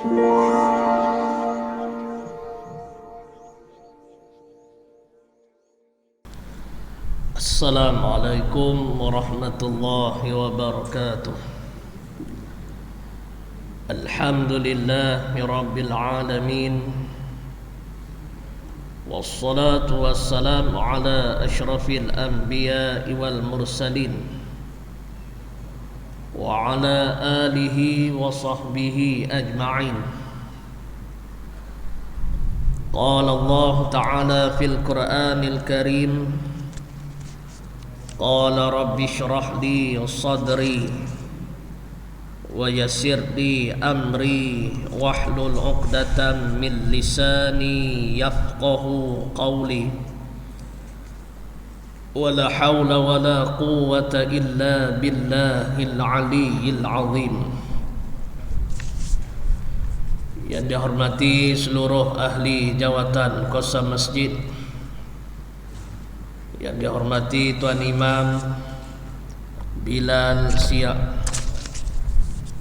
Assalamualaikum warahmatullahi wabarakatuh. Alhamdulillahi rabbil alamin. Wassalatu wassalamu ala ashrafil anbiya'i wal mursalin wa ala alihi wa sahbihi ajma'in. Qala Allah ta'ala fil Qur'anil Karim, Qala rabbi shrah li sadri wa yassir li amri wahlul 'uqdatam min lisani yafqahu qawli wa la hawla wa la quwwata illa billahil aliyyil azim. Yang dihormati seluruh ahli jawatan Qasam Masjid, yang dihormati Tuan Imam Bilal Siap,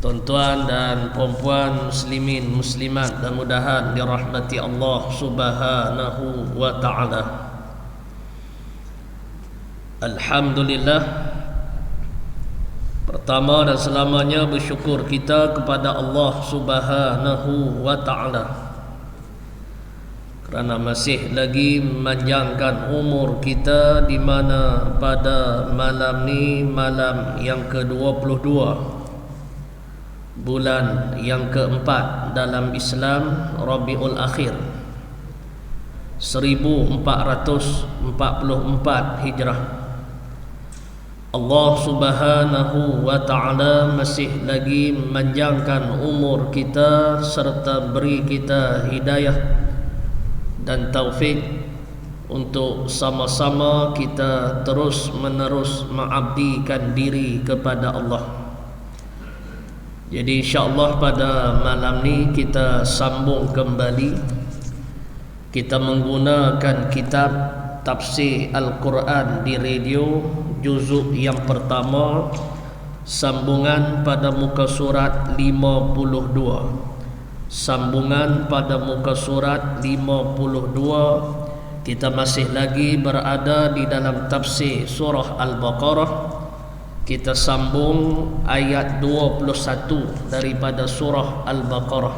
tuan-tuan dan puan-puan muslimin muslimat dan mudahan dirahmati Allah Subhanahu wa ta'ala. Alhamdulillah, pertama dan selamanya bersyukur kita kepada Allah Subhanahu wa ta'ala kerana masih lagi memanjangkan umur kita, di mana pada malam ni, malam yang ke-22 bulan yang keempat dalam Islam, Rabiul Akhir 1444 Hijrah, Allah Subhanahu wa ta'ala masih lagi memanjangkan umur kita serta beri kita hidayah dan taufik untuk sama-sama kita terus menerus mengabdikan diri kepada Allah. Jadi insya-Allah pada malam ni kita sambung kembali, kita menggunakan kitab Tafsir Al-Quran di radio juzuk yang pertama, sambungan pada muka surat 52. Sambungan pada muka surat 52. Kita masih lagi berada di dalam tafsir surah Al-Baqarah. Kita sambung ayat 21 daripada surah Al-Baqarah.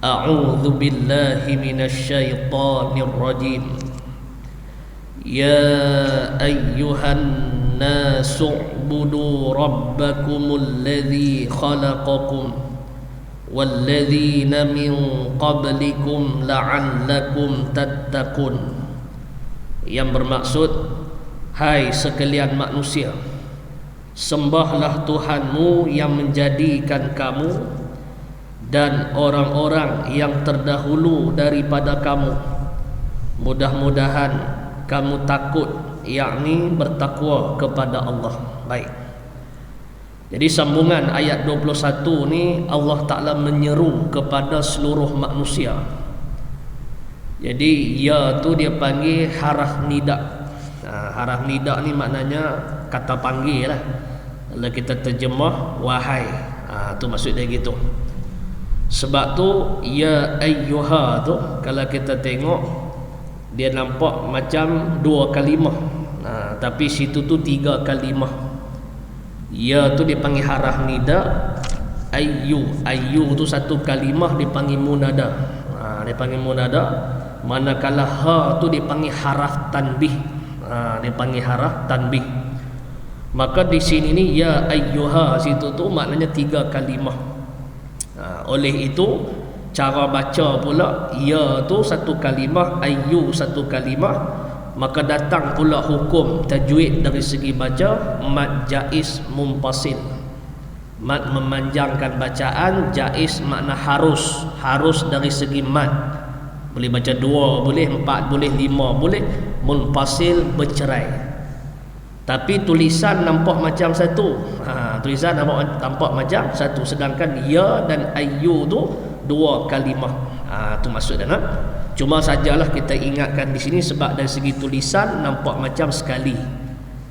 A'udzu billahi minasyaitonir rajim. Ya ayyuhan nasu ubudu rabbakumul ladzi khalaqakum walladzina min qablikum la'allakum tattaqun. Yang bermaksud, hai sekalian manusia, sembahlah Tuhanmu yang menjadikan kamu dan orang-orang yang terdahulu daripada kamu, mudah-mudahan kamu takut, yakni bertakwa kepada Allah. Baik, jadi sambungan ayat 21 ni Allah Ta'ala menyeru kepada seluruh manusia. Jadi ya tu dia panggil haraf nida. Haraf nida ni maknanya kata panggil lah. Kalau kita terjemah wahai, tu maksud dia gitu. Sebab tu ya ayyuha tu kalau kita tengok dia nampak macam dua kalimah, tapi situ tu tiga kalimah. Ya tu dipanggil haraf nida. Ayyu tu satu kalimah dipanggil munada. Dipanggil munada. Manakala ha tu dipanggil haraf tanbih. Dipanggil haraf tanbih. Maka di sini ni ya ayyuha situ tu maknanya tiga kalimah. Oleh itu cara baca pula ya tu satu kalimah, ayyu satu kalimah. Maka datang pula hukum tajwid dari segi baca, mad jaiz munfasil. Mad memanjangkan bacaan, jaiz makna harus, harus dari segi mad. Boleh baca 2 boleh, 4 boleh, 5 boleh, munfasil bercerai. Tapi tulisan nampak macam satu. Tulisan nampak macam satu, sedangkan ya dan ayyu tu dua kalimah. Tu maksud dia. Cuma sajalah kita ingatkan di sini sebab dari segi tulisan nampak macam sekali.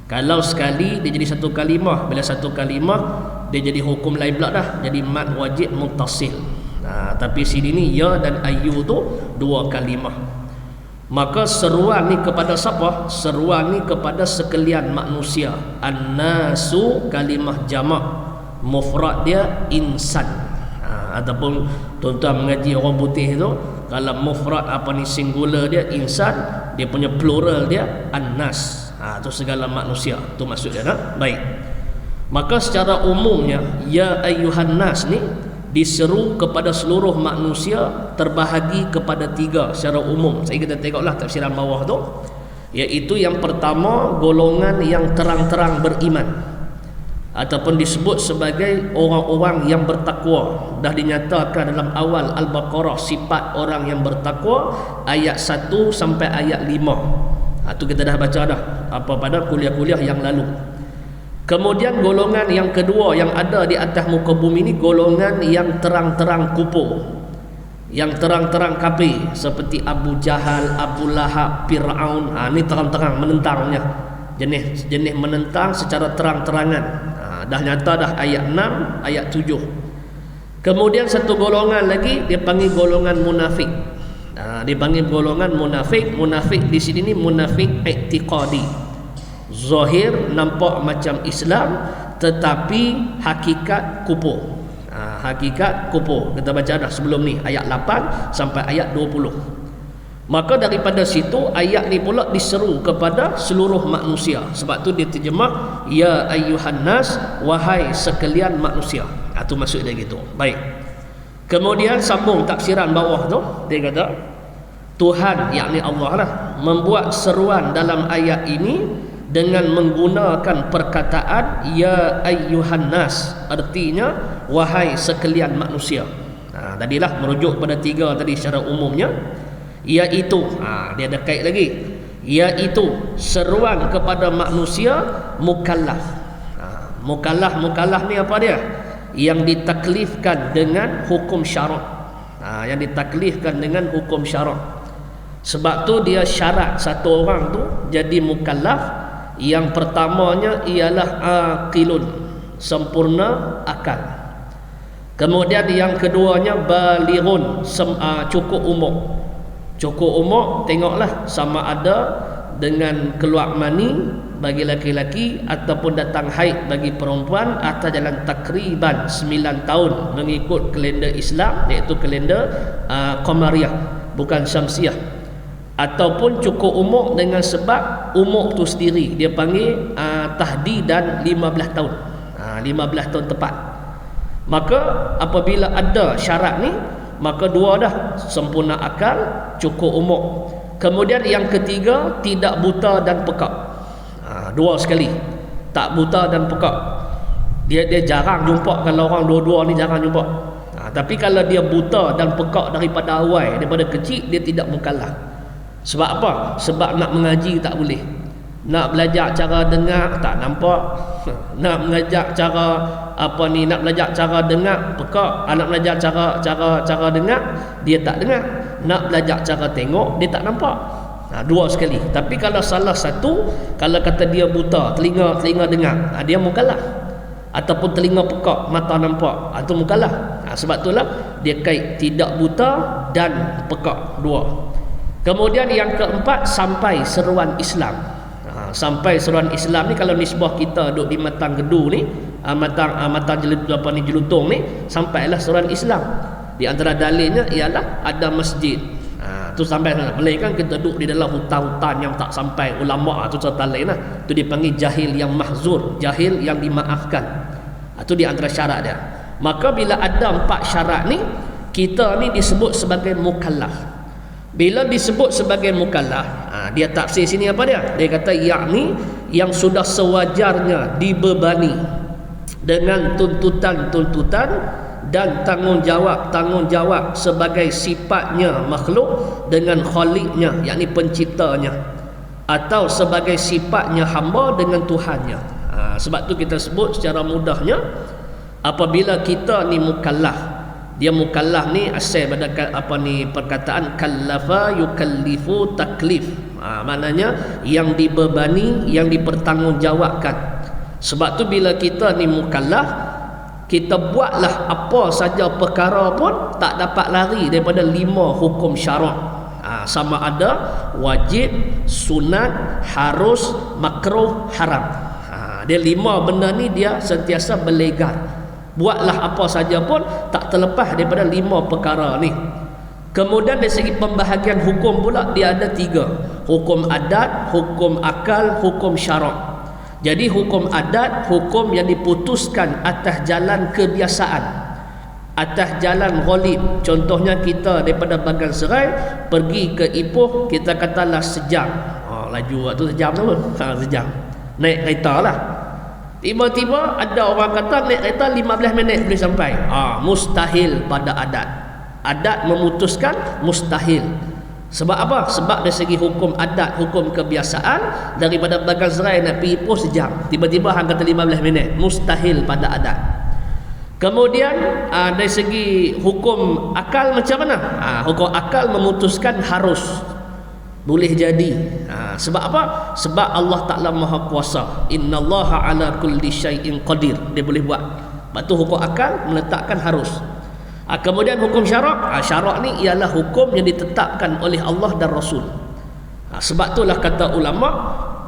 Kalau sekali dia jadi satu kalimah, bila satu kalimah dia jadi hukum lain pula dah, jadi mad wajib muttasil. Tapi sini ni ya dan ayu tu dua kalimah. Maka seruan ni kepada siapa? Seruan ni kepada sekalian manusia. An-nasu kalimah jamak, mufrad dia insan. Ataupun tuan-tuan mengaji orang putih tu, kalau mufrad singular dia insan, dia punya plural dia an-nas. Tu segala manusia. Tu maksud dia Baik. Maka secara umumnya ya ayyuhan nas ni diseru kepada seluruh manusia, terbahagi kepada tiga secara umum. Saya kita tengoklah tafsiran bawah tu, iaitu yang pertama golongan yang terang-terang beriman, ataupun disebut sebagai orang-orang yang bertakwa. Dah dinyatakan dalam awal Al-Baqarah sifat orang yang bertakwa, ayat 1 sampai ayat 5. Itu kita dah baca dah pada kuliah-kuliah yang lalu. Kemudian golongan yang kedua yang ada di atas muka bumi ini, golongan yang terang-terang kufur, yang terang-terang kafir, seperti Abu Jahal, Abu Lahab, Fir'aun. Ini terang-terang menentangnya, jenis menentang secara terang-terangan. Dah nyata dah ayat 6, ayat 7. Kemudian satu golongan lagi dia panggil golongan munafik. Dipanggil golongan munafik. Munafik di sini ni munafik i'tiqadi. Zahir nampak macam Islam, tetapi hakikat kufur. Hakikat kufur. Kita baca dah sebelum ni ayat 8 sampai ayat 20. Maka daripada situ ayat ni pula diseru kepada seluruh manusia. Sebab tu dia terjemah ya ayyuhan nas, wahai sekalian manusia. Itu maksud dia gitu. Baik. Kemudian sambung tafsiran bawah tu, dia kata Tuhan, yakni Allah lah, membuat seruan dalam ayat ini dengan menggunakan perkataan ya ayyuhan nas, artinya wahai sekalian manusia. Tadilah merujuk pada tiga tadi secara umumnya, iaitu dia ada kait lagi, iaitu seruan kepada manusia mukallaf. Mukallaf ni apa dia? Yang ditaklifkan dengan hukum syarak. Yang ditaklifkan dengan hukum syarak. Sebab tu dia syarat satu orang tu jadi mukallaf. Yang pertamanya ialah aqilun, sempurna akal. Kemudian yang keduanya balighun, cukup umur. Cukup umur, tengoklah sama ada dengan keluar mani bagi laki-laki ataupun datang haid bagi perempuan atas jalan takriban 9 tahun mengikut kalender Islam, iaitu kalender Qamariyah, bukan Syamsiah. Ataupun cukup umur dengan sebab umur tu sendiri dia panggil tahdidan 15 tahun. 15 tahun tepat. Maka apabila ada syarat ni, maka dua dah, sempurna akal, cukup umur. Kemudian yang ketiga, tidak buta dan pekak. Dua sekali, tak buta dan pekak. Dia jarang jumpa. Kalau orang dua-dua ni jarang jumpa. Tapi kalau dia buta dan pekak daripada awal, daripada kecil, dia tidak mukallaf. Sebab apa? Sebab nak mengaji tak boleh, nak belajar cara dengar tak nampak, nak mengajar cara nak belajar cara dengar pekak, nak belajar cara dengar dia tak dengar, nak belajar cara tengok dia tak nampak. Dua sekali. Tapi kalau salah satu, kalau kata dia buta, telinga dengar, dia mukallaf. Ataupun telinga pekak, mata nampak, itu mukallaf. Sebab itulah dia kait tidak buta dan pekak, dua. Kemudian yang keempat, sampai seruan Islam. Sampai seruan Islam ni, kalau nisbah kita duduk di matang gedu ni, matang jelutung ni, sampailah seruan Islam. Di antara dalilnya ialah ada masjid. Tu sampai sana. Boleh kan kita duduk di dalam hutan-hutan yang tak sampai ulama, tu cerita lain lah. Tu dipanggil jahil yang mahzur, jahil yang dimaafkan. Tu di antara syarat dia. Maka bila ada 4 syarat ni, kita ni disebut sebagai mukallaf. Bila disebut sebagai mukallaf, dia tafsir sini apa dia? Dia kata yakni yang sudah sewajarnya dibebani dengan tuntutan-tuntutan dan tanggungjawab sebagai sifatnya makhluk dengan khaliknya, yakni penciptanya, atau sebagai sifatnya hamba dengan Tuhannya. Sebab tu kita sebut secara mudahnya, apabila kita ni mukallaf, dia mukallaf ni asal pada perkataan kallafa yukallifu taklif. Maknanya yang dibebani, yang dipertanggungjawabkan. Sebab tu bila kita ni mukallaf, kita buatlah apa saja perkara pun tak dapat lari daripada 5 hukum syarak. Sama ada wajib, sunat, harus, makruh, haram. Dia 5 benda ni dia sentiasa berlegar. Buatlah apa saja pun tak terlepas daripada 5 perkara ni. Kemudian dari segi pembahagian hukum pula dia ada 3. Hukum adat, hukum akal, hukum syarak. Jadi hukum adat, hukum yang diputuskan atas jalan kebiasaan, atas jalan ghalib. Contohnya kita daripada Bagan Serai pergi ke Ipoh, kita katalah sejam. Laju waktu sejam tu pun. Sejam. Naik kereta lah. Tiba-tiba ada orang kata naik kereta 15 minit boleh sampai. Mustahil pada adat. Adat memutuskan mustahil. Sebab apa? Sebab dari segi hukum adat, hukum kebiasaan, daripada Bagan Serai nak pergi Ipoh sejam, tiba-tiba hang kata 15 minit, mustahil pada adat. Kemudian dari segi hukum akal macam mana? Hukum akal memutuskan harus, boleh jadi. Sebab apa? Sebab Allah Ta'ala Maha Kuasa. Innallaha ala kulli syai'in qadir. Dia boleh buat. Sebab tu hukum akal meletakkan harus. Kemudian hukum syarak. Syarak ni ialah hukum yang ditetapkan oleh Allah dan Rasul. Sebab itulah kata ulama,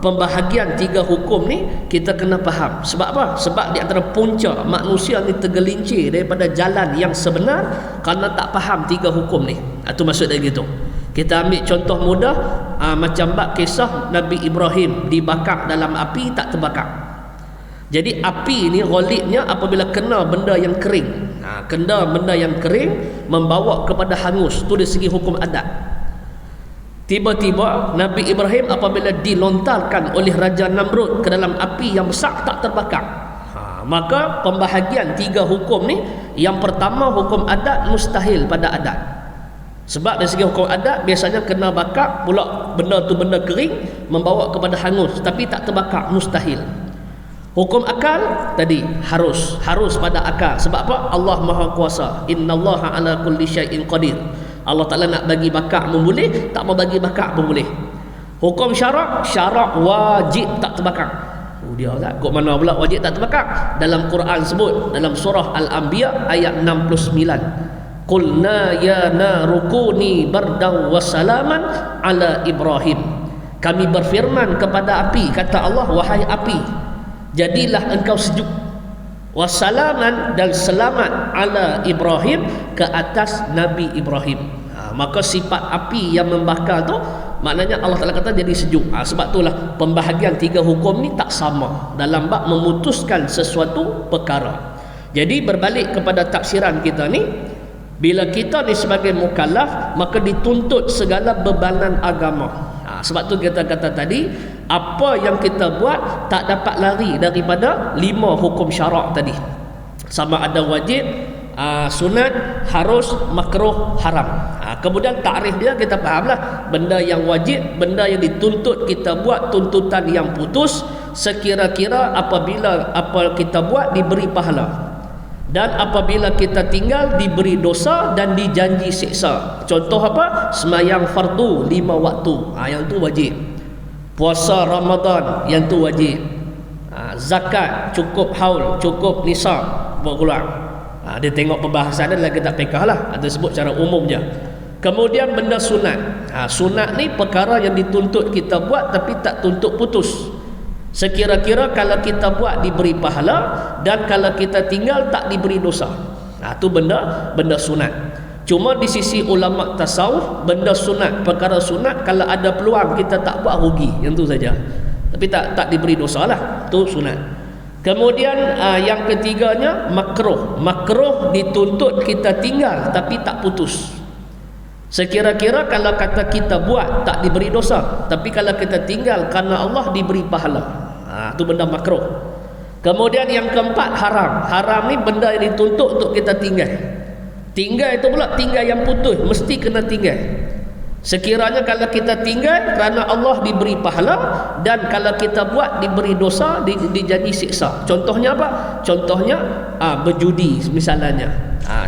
pembahagian 3 hukum ni kita kena faham. Sebab apa? Sebab di antara punca manusia ni tergelincir daripada jalan yang sebenar kerana tak faham 3 hukum ni. Itu maksud dia gitu. Kita ambil contoh mudah, macam bab kisah Nabi Ibrahim dibakar dalam api tak terbakar. Jadi api ni ghalibnya apabila kena benda yang kering. Kena benda yang kering membawa kepada hangus. Itu dari segi hukum adat. Tiba-tiba Nabi Ibrahim apabila dilontarkan oleh Raja Namrud ke dalam api yang besar tak terbakar. Maka pembahagian 3 hukum ni, yang pertama hukum adat mustahil pada adat. Sebab dari segi hukum adat biasanya kena bakar pula, benda tu benda kering membawa kepada hangus, tapi tak terbakar, mustahil. Hukum akal tadi harus pada akal. Sebab apa? Allah Maha Kuasa. Innallaha ala kulli syai'in qadir. Allah Ta'ala nak bagi bakar pun boleh, tak mau bagi bakar pun boleh. Hukum syarak wajib tak terbakar. Dia lah, kok mana pula wajib tak terbakar? Dalam Quran sebut dalam surah Al-Anbiya ayat 69. Qulna ya narukuni bardaw wa salaman ala Ibrahim. Kami berfirman kepada api, kata Allah, wahai api, jadilah engkau sejuk, wassalaman, dan selamat, ala Ibrahim, ke atas Nabi Ibrahim. Maka sifat api yang membakar tu maknanya Allah Ta'ala kata jadi sejuk. Sebab itulah pembahagian 3 hukum ni tak sama dalam bab memutuskan sesuatu perkara. Jadi berbalik kepada tafsiran kita ni, bila kita ni sebagai mukallaf, maka dituntut segala bebanan agama. Sebab tu kita kata tadi, apa yang kita buat tak dapat lari daripada 5 hukum syarak tadi. Sama ada wajib, sunat, harus, makruh, haram. Kemudian takrif dia kita fahamlah. Benda yang wajib, benda yang dituntut kita buat, tuntutan yang putus, sekira-kira apabila apa kita buat diberi pahala, dan apabila kita tinggal diberi dosa dan dijanji siksa. Contoh apa? Semayang fardu 5 waktu, yang tu wajib. Puasa Ramadan, yang tu wajib. Zakat cukup haul, cukup nisab buat keluar. Dia tengok perbahasan dia lagi tak pekah lah, ada sebut secara umum je. Kemudian benda sunat. Sunat ni perkara yang dituntut kita buat tapi tak tuntut putus. Sekira-kira kalau kita buat diberi pahala, dan kalau kita tinggal tak diberi dosa. Itu benda sunat. Cuma di sisi ulama tasawuf, benda sunat, perkara sunat, kalau ada peluang kita tak buat rugi, yang tu saja. Tapi tak diberi dosa lah. Itu sunat. Kemudian yang ketiganya makruh. Makruh dituntut kita tinggal tapi tak putus. Sekira-kira kalau kata kita buat tak diberi dosa, tapi kalau kita tinggal kerana Allah diberi pahala. Itu benda makruh. Kemudian yang keempat haram. Haram ni benda yang dituntut untuk kita tinggal. Tinggal itu pula tinggal yang putus, mesti kena tinggal. Sekiranya kalau kita tinggal kerana Allah diberi pahala, dan kalau kita buat diberi dosa, dijanji siksa. Contohnya apa? Contohnya berjudi misalnya.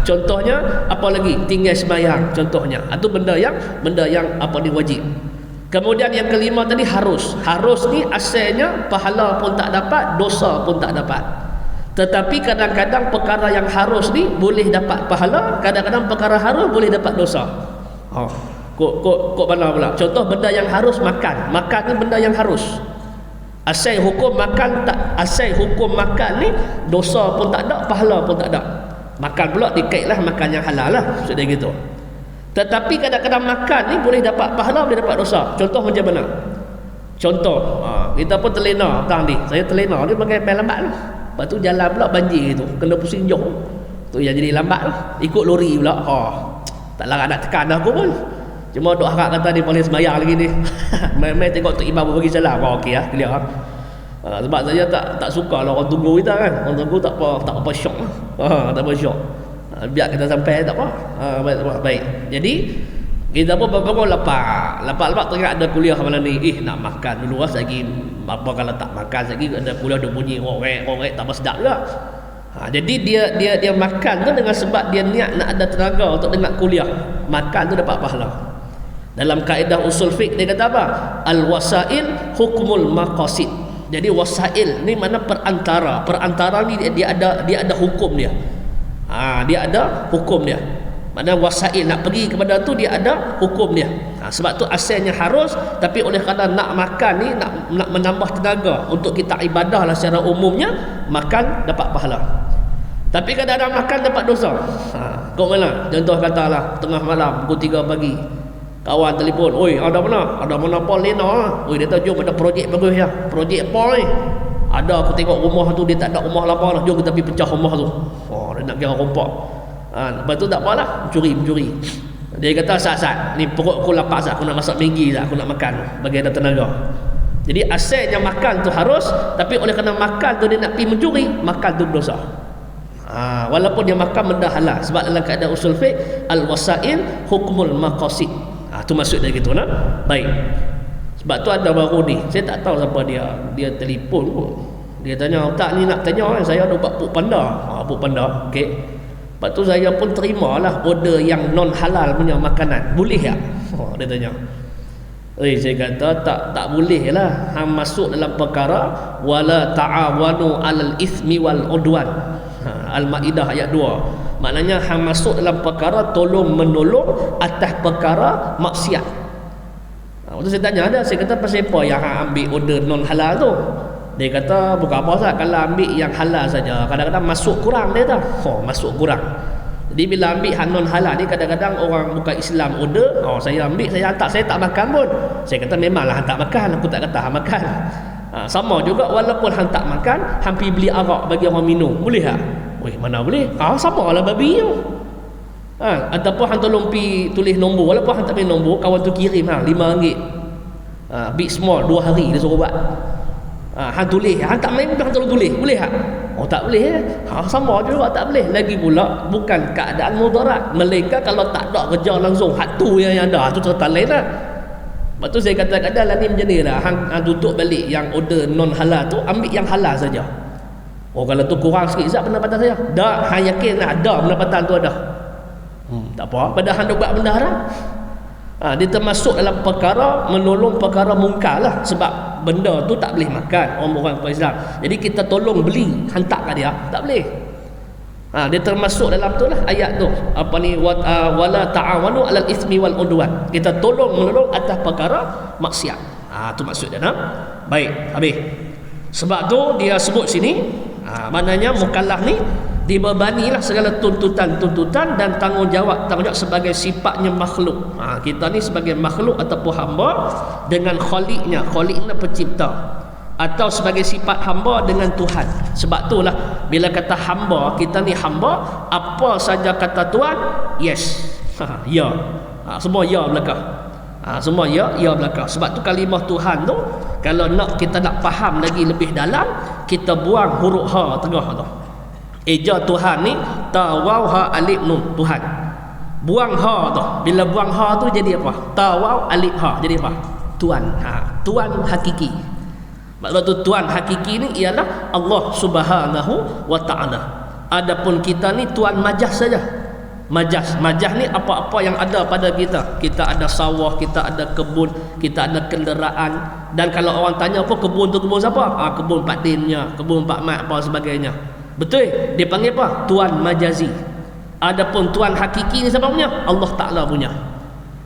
Contohnya apa lagi? Tinggal sembahyang contohnya. Itu benda yang apa ni wajib. Kemudian yang kelima tadi harus. Harus ni asalnya pahala pun tak dapat, dosa pun tak dapat. Tetapi kadang-kadang perkara yang harus ni boleh dapat pahala, kadang-kadang perkara harus boleh dapat dosa. Kok mana pula? Contoh benda yang harus makan. Makan ni benda yang harus. Asal hukum makan ni dosa pun tak ada, pahala pun tak ada. Makan pula dikaitlah makan yang halal lah, maksudnya gitu. Tetapi kadang-kadang makan ni boleh dapat pahala, boleh dapat dosa. Contoh macam mana? Contoh, kita pun terlena tang ni. Saya terlena ni pakai pay lambat lah. Lepas tu jalan pula banjir tu, kena pusing jauh. Tu yang jadi lambat lah. Ikut lori pula. Tak larang nak tekan dah aku pun. Cuma duk harap kata dia boleh sembahyang lagi ni. Main-main tengok tu imam bagi salam. Okey lah, clear lah. Sebab saya tak suka lah orang tunggu kita kan. Orang tunggu tak apa syok lah. Tak apa syok. Biar kita sampai tak apa. Baik. Jadi kita pun bangun lepas teringat ada kuliah malam ni. Nak makan dulu lah lagi. Apa kalau tak makan lagi ada kuliah dia bunyi ngorek tak bersedap juga. Jadi dia makan tu dengan sebab dia niat nak ada tenaga untuk dengar kuliah. Makan tu dapat pahala. Dalam kaedah usul fiqh dia kata apa? Al-wasail hukmul maqasid. Jadi wasail ni mana perantara. Perantara ni dia ada hukum dia. Dia ada hukum dia. Mana wasail nak pergi kepada tu dia ada hukum dia. Sebab tu asalnya harus, tapi oleh kerana nak makan ni nak menambah tenaga untuk kita ibadah lah secara umumnya, makan dapat pahala. Tapi kadang-kadang makan dapat dosa. Kau mana? Contoh katalah tengah malam pukul 3 pagi. Kawan telefon, "Oi, ada mana Paul Lena lah. Oi, dia tahu jom ada projek bagus ya. Projek Paul ni. Ada aku tengok rumah tu dia tak ada rumah lapar lah. Jom kita pergi pecah rumah tu." Dia nak kira rompak. Lepas tu tak apalah, mencuri. Dia kata, "Sat, ni perut aku lapar sat, aku nak masak Maggi sat, aku nak makan bagi ada tenaga." Jadi asalnya makan tu harus, tapi oleh kerana makan tu dia nak pergi mencuri, makan tu berdosa. Walaupun dia makan benda halal. Sebab dalam keadaan usul fiqh, al-wasail hukmul maqasid. Tu maksud dia gitu nah. Baik. Sebab tu ada baru ni, saya tak tahu siapa dia telefon pun. Dia tanya, "Tak ni nak tanya kan, saya ada buat puk panda." Puk panda, okey. Lepas tu saya pun terimalah order yang non halal punya makanan. Boleh tak? Dia tanya. Saya kata tak boleh lah. Hang masuk dalam perkara wala ta'awanu 'alal itsmi wal 'udwan. Al-Maidah ayat 2. Maknanya hang masuk dalam perkara tolong menolong atas perkara maksiat. Waktu saya tanya ada, saya kata pasal apa yang hang ambil order non halal tu? Dia kata bukan apa sah, kalau ambil yang halal saja kadang-kadang masuk kurang dia tak. Masuk kurang. Jadi bila ambil yang non halal ni kadang-kadang orang bukan Islam order, saya ambil, saya hantar, saya tak makan pun. Saya kata memanglah hang tak makan, aku tak kata hang makan. Sama juga walaupun hang tak makan, hang pergi beli arak bagi orang minum, boleh tak? Mana boleh? Sama lah babi tu. Ataupun hang tolong pergi tulis nombor, walaupun hang tak punya nombor, kawan tu kirim RM5. Big small 2 hari dia suruh buat. Hang tulis, hang tak main hang tolong tulis, boleh tak? Tak boleh. Sama juga tak boleh. Lagi pula bukan keadaan mudarat, melainkan kalau tak ada kerja langsung, hak tu yang ada, tu cerita lain lah. Lepas tu saya kata kadang-kadang ni macam ni lah. Hang tutup balik yang order non halal tu, ambil yang halal saja. Kalau tu kurang sikit Zat pendapatan saya. Dah, hang yakin ada pendapatan tu ada. Tak apa, padahal hang buat benda haram. Dia termasuk dalam perkara menolong perkara mungkar lah. Sebab benda tu tak boleh makan orang-orang Islam. Jadi kita tolong beli, hantar kat dia, tak boleh. Dia termasuk dalam tu lah ayat tu. Wala ta'awanu 'alal itsmi wal 'udwan. Kita tolong menolong atas perkara maksiat. Tu maksud dia nah. Baik, habis. Sebab tu dia sebut sini, maknanya mukallaf ni dibebanilah segala tuntutan dan tanggungjawab sebagai sifatnya makhluk. Kita ni sebagai makhluk ataupun hamba dengan khaliqnya pencipta, atau sebagai sifat hamba dengan Tuhan. Sebab itulah bila kata hamba, kita ni hamba, apa saja kata Tuhan, yes. Ya. Semua ya belakang. Semua ya belakang. Sebab tu kalimah Tuhan tu kalau kita nak faham lagi lebih dalam, kita buang huruf ha tengah tu. Eja Tuhan ni ta waw ha alif nun, Tuhan. Buang ha tu. Bila buang ha tu jadi apa? Ta waw alif ha jadi apa? Tuhan. Tuhan hakiki. Maksud tu Tuhan hakiki ni ialah Allah Subhanahu wa taala. Adapun kita ni tuan majaz saja. Majaz ni apa-apa yang ada pada kita. Kita ada sawah, kita ada kebun, kita ada kenderaan. Dan kalau orang tanya apa kebun tu, kebun siapa? Kebun Pak Dinnya, kebun Pak Mat apa sebagainya. Betul, dia panggil apa? Tuan majazi. Adapun tuan hakiki ni siapa punya? Allah Ta'ala punya.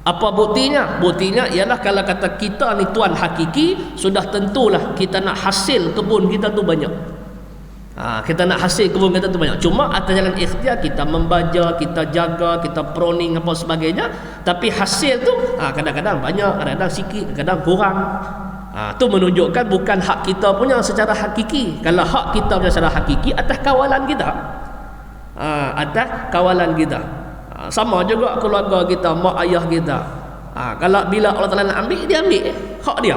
Apa buktinya? Buktinya ialah kalau kata kita ni tuan hakiki, sudah tentulah kita nak hasil kebun kita tu banyak. Kita nak hasil kebun kita tu banyak. Cuma atas jalan ikhtiar, kita membaca, kita jaga, kita proning apa sebagainya. Tapi hasil tu kadang-kadang banyak, kadang-kadang sikit, kadang-kadang kurang. Tu menunjukkan bukan hak kita punya secara hakiki. Kalau hak kita punya secara hakiki, atas kawalan kita. Atas kawalan kita. Sama juga keluarga kita, mak ayah kita. Kalau bila Allah Ta'ala nak ambil, dia ambil hak dia.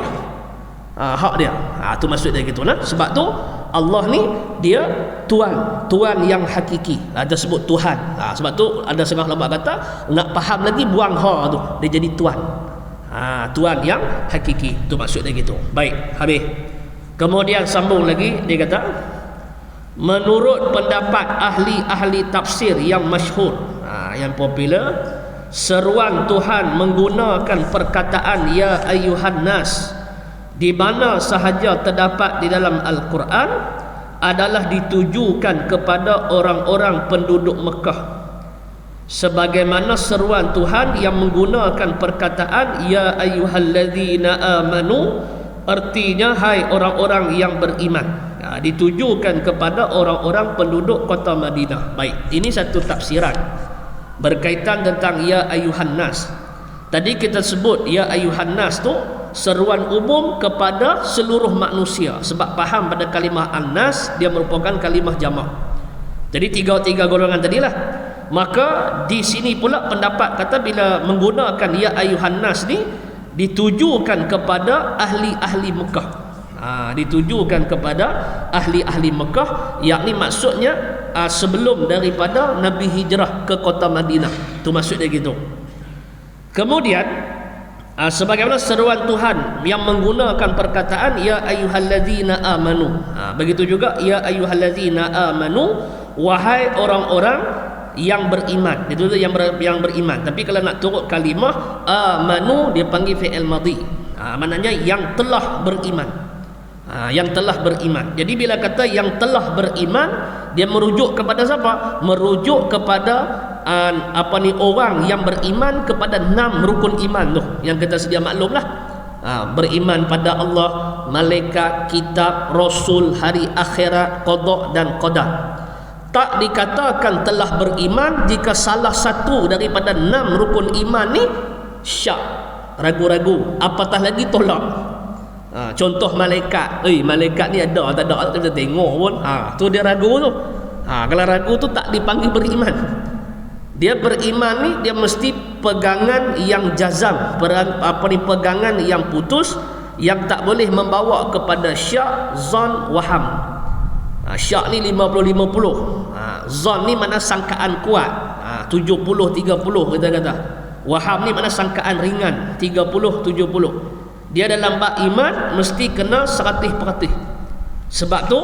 Hak dia. Tu maksud dia gitu lah. Sebab tu Allah ni dia Tuhan yang hakiki. Ada sebut Tuhan. Sebab tu ada setengah ulama kata, nak faham lagi buang ha tu, dia jadi Tuhan. Tuhan yang hakiki. Tu maksud dia gitu. Baik, habis. Kemudian sambung lagi, dia kata, menurut pendapat ahli-ahli tafsir yang masyhur, yang popular, seruan Tuhan menggunakan perkataan ya ayyuhan nas di mana sahaja terdapat di dalam Al-Quran adalah ditujukan kepada orang-orang penduduk Mekah, sebagaimana seruan Tuhan yang menggunakan perkataan ya ayyuhalladzina amanu, artinya hai orang-orang yang beriman. Ditujukan kepada orang-orang penduduk kota Madinah. Baik, ini satu tafsiran berkaitan tentang ya ayyuhan nas. Tadi kita sebut ya ayyuhan nas tu seruan umum kepada seluruh manusia, sebab faham pada kalimah an-nas dia merupakan kalimah jamak. Jadi tiga golongan tadilah. Maka di sini pula pendapat kata bila menggunakan ya ayyuhan nas ni ditujukan kepada ahli-ahli Mekah. Ditujukan kepada ahli-ahli Mekah, yakni maksudnya sebelum daripada Nabi hijrah ke kota Madinah. Itu maksudnya gitu. Kemudian sebagaimana seruan Tuhan yang menggunakan perkataan ya ayyuhalladzina amanu, begitu juga ya ayyuhalladzina amanu, wahai orang-orang yang beriman. Itu yang beriman. Tapi kalau nak turut kalimah amanu, dia panggil fi'il madhi. Maknanya yang telah beriman. Yang telah beriman. Jadi bila kata yang telah beriman, dia merujuk kepada siapa? Merujuk kepada orang yang beriman kepada 6 rukun iman tu yang kita sedia maklumlah. Beriman pada Allah, malaikat, kitab, rasul, hari akhirat, qada dan qadar. Tak dikatakan telah beriman jika salah satu daripada 6 rukun iman ni syak, ragu-ragu, apatah lagi tolak. Contoh malaikat, malaikat ni ada tak ada, kita tengok pun, tu dia ragu tu. Kalau ragu tu tak dipanggil beriman. Dia beriman ni dia mesti pegangan yang jazam, pegangan yang putus, yang tak boleh membawa kepada syak, zon, waham. Syak ni 50-50. Zon ni mana sangkaan kuat, 70-30 kita kata. Waham ni mana sangkaan ringan, 30-70. Dia dalam bab iman mesti kena 100%. Sebab tu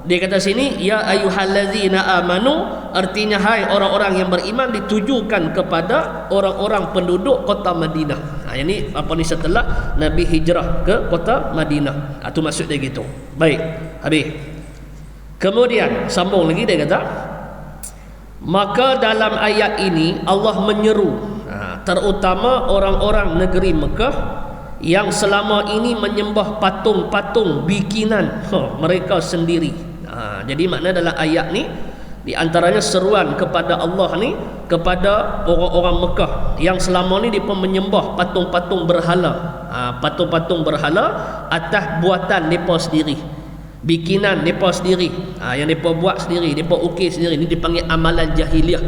dia kata sini ya ayyuhallazina amanu, artinya hai orang-orang yang beriman, ditujukan kepada orang-orang penduduk kota Madinah. Ini setelah Nabi hijrah ke kota Madinah. Itu maksud dia gitu. Baik, habis. Kemudian sambung lagi, dia kata, maka dalam ayat ini Allah menyeru terutama orang-orang negeri Mekah yang selama ini menyembah patung-patung bikinan mereka sendiri. Jadi makna dalam ayat ni di antaranya seruan kepada Allah ni kepada orang-orang Mekah yang selama ni mereka menyembah patung-patung berhala. Patung-patung berhala atas buatan mereka sendiri, bikinan mereka sendiri, yang mereka buat sendiri, mereka ukir sendiri. Ini dipanggil amalan jahiliah.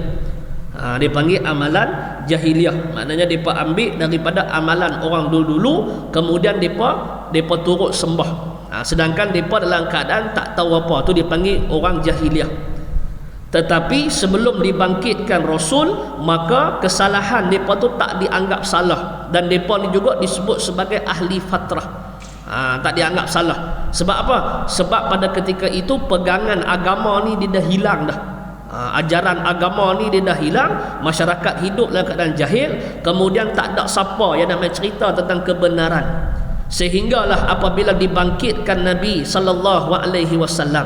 Dia panggil amalan jahiliah. Maknanya mereka ambil daripada amalan orang dulu-dulu, kemudian mereka turut sembah. Sedangkan mereka dalam keadaan tak tahu apa, tu dipanggil orang jahiliah. Tetapi sebelum dibangkitkan Rasul, maka kesalahan mereka tu tak dianggap salah, dan mereka ni juga disebut sebagai ahli fatrah. Tak dianggap salah. Sebab apa? Sebab pada ketika itu pegangan agama ni dia dah hilang dah. Ajaran agama ni dia dah hilang, masyarakat hidup dalam keadaan jahil, kemudian tak ada siapa yang nak cerita tentang kebenaran. Sehinggalah apabila dibangkitkan Nabi sallallahu alaihi wasallam,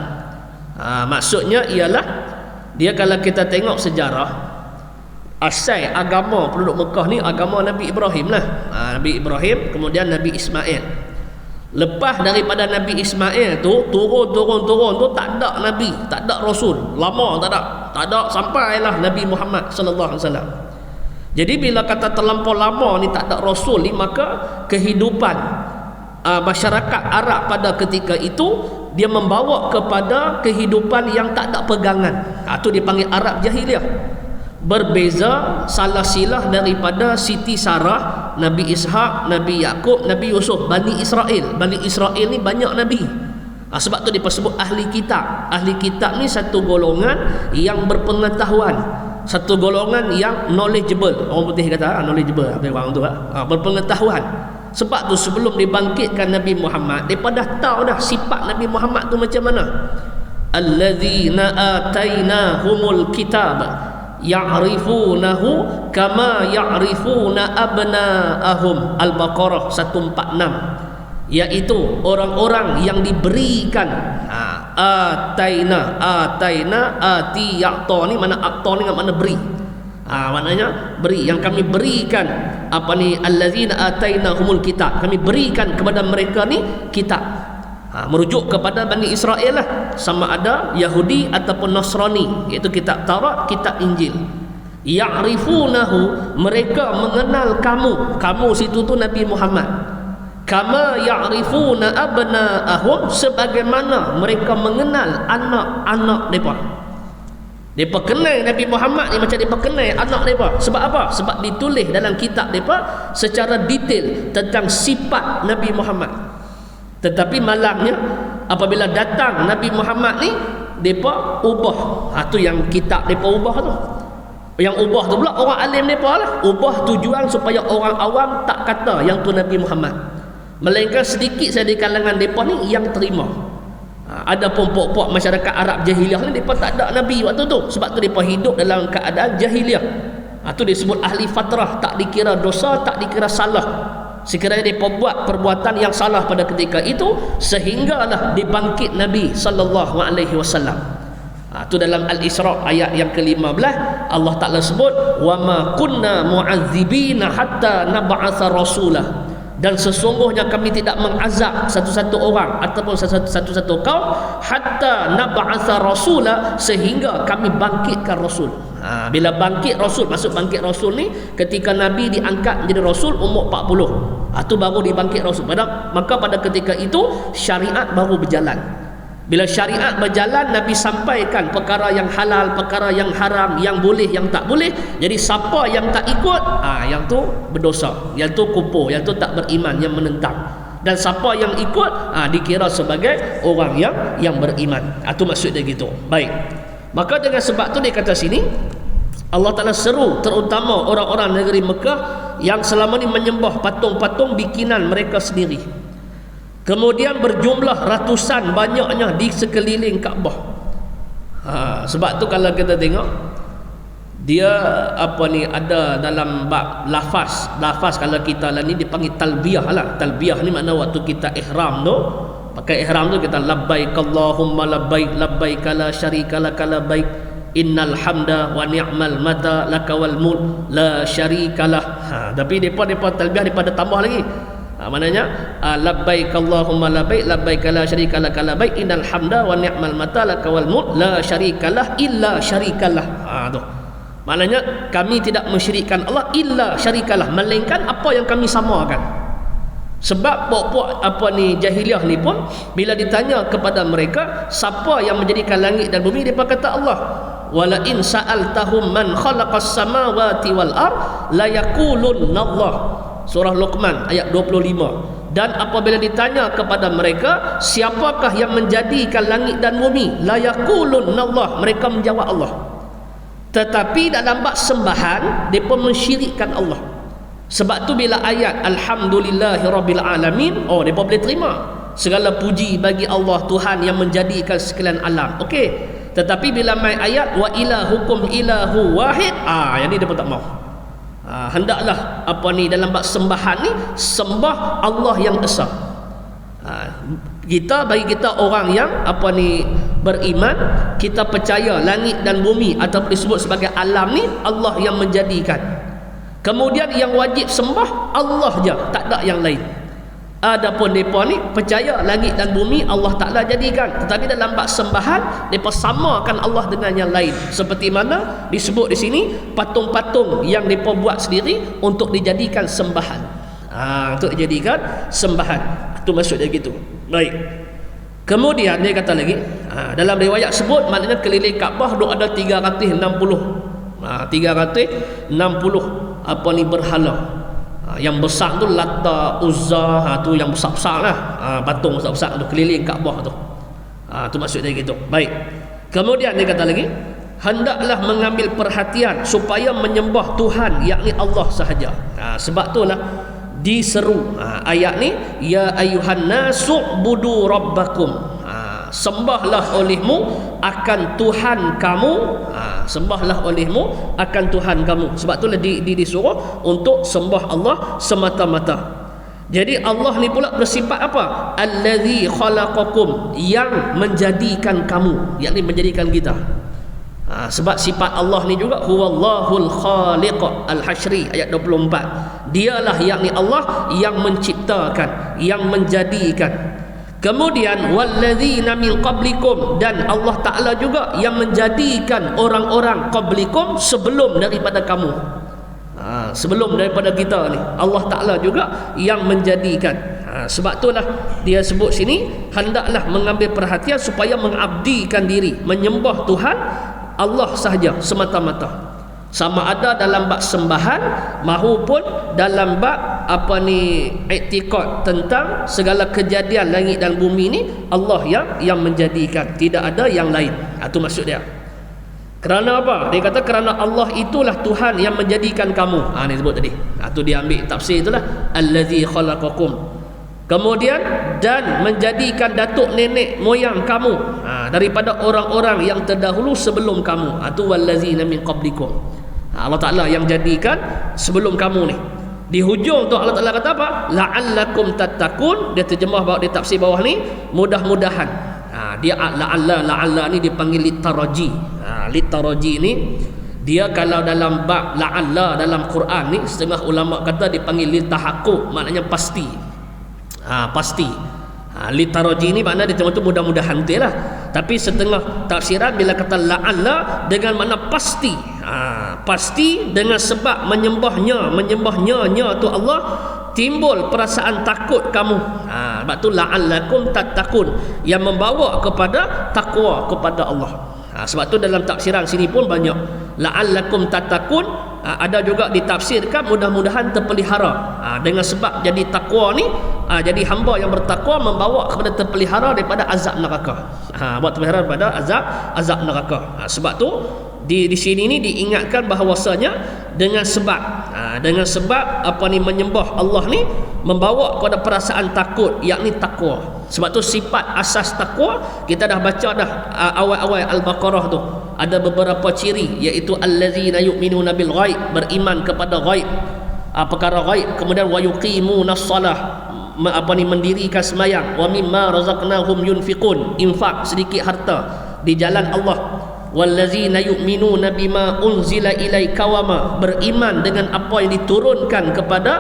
Maksudnya ialah dia, kalau kita tengok sejarah, asal agama penduduk Mekah ni agama Nabi Ibrahim lah. Nabi Ibrahim, kemudian Nabi Ismail. Lepas daripada Nabi Ismail tu turun tu tak ada Nabi, tak ada Rasul, lama tak ada sampailah Nabi Muhammad sallallahu alaihi wasallam. Jadi bila kata terlampau lama ni tak ada Rasul ni, maka kehidupan masyarakat Arab pada ketika itu dia membawa kepada kehidupan yang tak ada pegangan. Itu dipanggil Arab Jahiliyah. Berbeza salah silah daripada Siti Sarah, Nabi Ishak, Nabi Yakub, Nabi Yusuf, Bani Israel. Bani Israel ni banyak Nabi. Sebab tu dia sebut ahli kitab. Ahli kitab ni satu golongan yang berpengetahuan, satu golongan yang knowledgeable. Orang putih kata knowledgeable, apa orang tu berpengetahuan. Sebab tu sebelum dibangkitkan Nabi Muhammad, mereka dah tahu dah sifat Nabi Muhammad tu macam mana. Alladzina atainahumul kitab ya'rifunahu kama ya'rifuna abna'ahum. Al-Baqarah 146, iaitu orang-orang yang diberikan ataina ati ya'ta ni mana a'ta ni mana beri. Maknanya beri, yang kami berikan allazina atainahumul kitab, kami berikan kepada mereka ni kitab. Merujuk kepada Bani Israel lah, sama ada Yahudi ataupun Nasrani, iaitu kitab Taurat, kitab Injil. Ya'rifunahu, mereka mengenal kamu situ tu Nabi Muhammad. Kama ya'rifuna abna'ahum, sebagaimana mereka mengenal anak-anak mereka. Mereka kenal Nabi Muhammad ni macam mereka kenal anak mereka. Sebab apa? Sebab ditulis dalam kitab mereka secara detail tentang sifat Nabi Muhammad. Tetapi malangnya apabila datang Nabi Muhammad ni, mereka ubah. Tu yang kitab mereka ubah tu. Yang ubah tu pula orang alim mereka lah. Ubah tujuan supaya orang awam tak kata yang tu Nabi Muhammad, melainkan sedikit saja di kalangan mereka ni yang terima. Ada pun pokok masyarakat Arab Jahiliyah ni, mereka tak ada Nabi waktu tu. Sebab tu mereka hidup dalam keadaan Jahiliyah. Itu disebut ahli fatrah, tak dikira dosa, tak dikira salah. Sekiranya mereka buat perbuatan yang salah pada ketika itu, sehinggalah dibangkit Nabi sallallahu alaihi wasallam. Itu dalam Al-Isra ayat yang ke-15, Allah Ta'ala sebut wa ma kunna mu'adzibina hatta nab'atha rasulah. Dan sesungguhnya kami tidak mengazab satu-satu orang ataupun satu-satu kaum hatta nab'atha rasula, sehingga kami bangkitkan rasul. Bila bangkit rasul, maksud bangkit rasul ni ketika Nabi diangkat menjadi rasul umur 40. Itu baru dibangkit rasul. Maka pada ketika itu syariat baru berjalan. Bila syariat berjalan, Nabi sampaikan perkara yang halal, perkara yang haram, yang boleh, yang tak boleh. Jadi siapa yang tak ikut, yang tu berdosa, yang tu kufur, yang tu tak beriman, yang menentang. Dan siapa yang ikut, dikira sebagai orang yang beriman. Itu maksud dia gitu. Baik. Maka dengan sebab tu dia kata sini, Allah Ta'ala seru terutama orang-orang negeri Mekah yang selama ni menyembah patung-patung bikinan mereka sendiri. Kemudian berjumlah ratusan banyaknya di sekeliling Kaabah. Sebab tu kalau kita tengok, dia ada dalam bab lafaz kalau kita lah ni dipanggil talbiyah lah. Talbiyah ni makna waktu kita ihram tu, pakai ihram tu kita labbaik Allahumma labbaik labbaik la syarika lak labbaik innal hamda wa ni'mal mata lakawal mulk la syarikalah. Tapi depa talbiyah daripada tambah lagi. Maknanya labbaik Allahumma labbaik labbaik la syarika lak labbaik innal hamda wa ni'mal mata lakawal mulk la syarikalah illa syarikalah. Tu maknanya kami tidak mensyirikkan Allah illa syarikalah, melainkan apa yang kami samakan. Sebab pokok jahiliyah ni pun bila ditanya kepada mereka siapa yang menjadikan langit dan bumi, mereka kata Allah. Wala in sa'altahum man khalaqas samawati wal ard la yaqulunna Allah. Surah Luqman ayat 25. Dan apabila ditanya kepada mereka siapakah yang menjadikan langit dan bumi, la yaqulunna Allah, mereka menjawab Allah. Tetapi dalam bab sembahan mereka mensyirikkan Allah. Sebab tu bila ayat alhamdulillahirabbil alamin, mereka boleh terima segala puji bagi Allah Tuhan yang menjadikan sekalian alam. Okey. Tetapi bila mai ayat wa ilahukum ilahu wahid, yang ni dia pun tak mau. Hendaklah dalam bab sembahan ni sembah Allah yang esa. Bagi kita orang yang beriman, kita percaya langit dan bumi atau disebut sebagai alam ni Allah yang menjadikan. Kemudian yang wajib sembah Allah je, tak ada yang lain. Adapun mereka ni percaya langit dan bumi Allah Ta'ala jadikan, tetapi dalam bab sembahan mereka samakan Allah dengan yang lain, seperti mana disebut di sini patung-patung yang mereka buat sendiri untuk dijadikan sembahan. Untuk dijadikan sembahan, itu maksud dia gitu. Baik. Kemudian dia kata lagi, dalam riwayat sebut maknanya keliling Kaabah duk ada 360 berhala. Yang besar tu Lata, Uzza, tu yang besar-besar lah, patung besar-besar tu keliling Kaabah tu. Tu maksud dia gitu. Baik. Kemudian dia kata lagi, hendaklah mengambil perhatian supaya menyembah Tuhan, yakni Allah sahaja. Sebab itulah diseru ayat ni, ya ayyuhan nasu budu rabbakum, sembahlah olehmu akan Tuhan kamu, sembahlah olehmu akan Tuhan kamu. Sebab itulah disuruh untuk sembah Allah semata-mata. Jadi Allah ni pula bersifat apa? Allazi khalaqakum, yang menjadikan kamu, yakni menjadikan kita. Sebab sifat Allah ni juga huwallahul khaliq, Al-Hasyri ayat 24. Dialah yakni Allah yang menciptakan, yang menjadikan. Kemudian walladzina min qablikum, dan Allah Ta'ala juga yang menjadikan orang-orang qablikum sebelum daripada kamu. Sebelum daripada kita ni Allah Ta'ala juga yang menjadikan. Sebab itulah dia sebut sini, hendaklah mengambil perhatian supaya mengabdikan diri, menyembah Tuhan Allah sahaja semata-mata, sama ada dalam bab sembahan maupun dalam bab iktikad tentang segala kejadian langit dan bumi ni Allah yang menjadikan, tidak ada yang lain. Itu maksud dia. Kerana apa? Dia kata kerana Allah itulah Tuhan yang menjadikan kamu. Ni sebut tadi. Itu dia ambil tafsir itulah, allazi khalaqakum. Kemudian dan menjadikan datuk nenek moyang kamu daripada orang-orang yang terdahulu sebelum kamu. Itu wallazina min qablikum. Allah Ta'ala yang jadikan sebelum kamu ni. Di hujung tu Allah Ta'ala kata apa? La'allakum tattaqun. Dia terjemah bawah, dia tafsir bawah ni, mudah-mudahan. Dia la'alla ni dipanggil litaraji. Litaraji ni dia kalau dalam bab la'alla dalam Quran ni setengah ulama kata dipanggil litahaqqu, maknanya pasti. Pasti. Litaraji ni makna dia tu mudah-mudahan tu lah. Tapi setengah tafsiran bila kata la'alla dengan makna pasti. Pasti dengan sebab menyembahnya tu Allah, timbul perasaan takut kamu. Sebab tu la'allakum tattaqun, yang membawa kepada takwa kepada Allah. Sebab tu dalam tafsiran sini pun banyak la'allakum tattaqun. Ada juga ditafsirkan mudah-mudahan terpelihara. Dengan sebab jadi takwa ni, jadi hamba yang bertakwa membawa kepada terpelihara daripada azab neraka. Buat terpelihara daripada azab neraka. Sebab tu di sini ni diingatkan bahawasanya dengan sebab menyembah Allah ni membawa kepada perasaan takut, yakni takwa. Sebab tu sifat asas takwa kita dah baca dah awal-awal Al-Baqarah tu. Ada beberapa ciri, iaitu allazina yu'minuna bil ghaib, beriman kepada ghaib, perkara ghaib. Kemudian wa yuqimunas salah, mendirikan sembahyang, wa mimma razaqnahum yunfiqun, infak sedikit harta di jalan Allah. Wallazina yu'minuna bima unzila ilaika wama, beriman dengan apa yang diturunkan kepada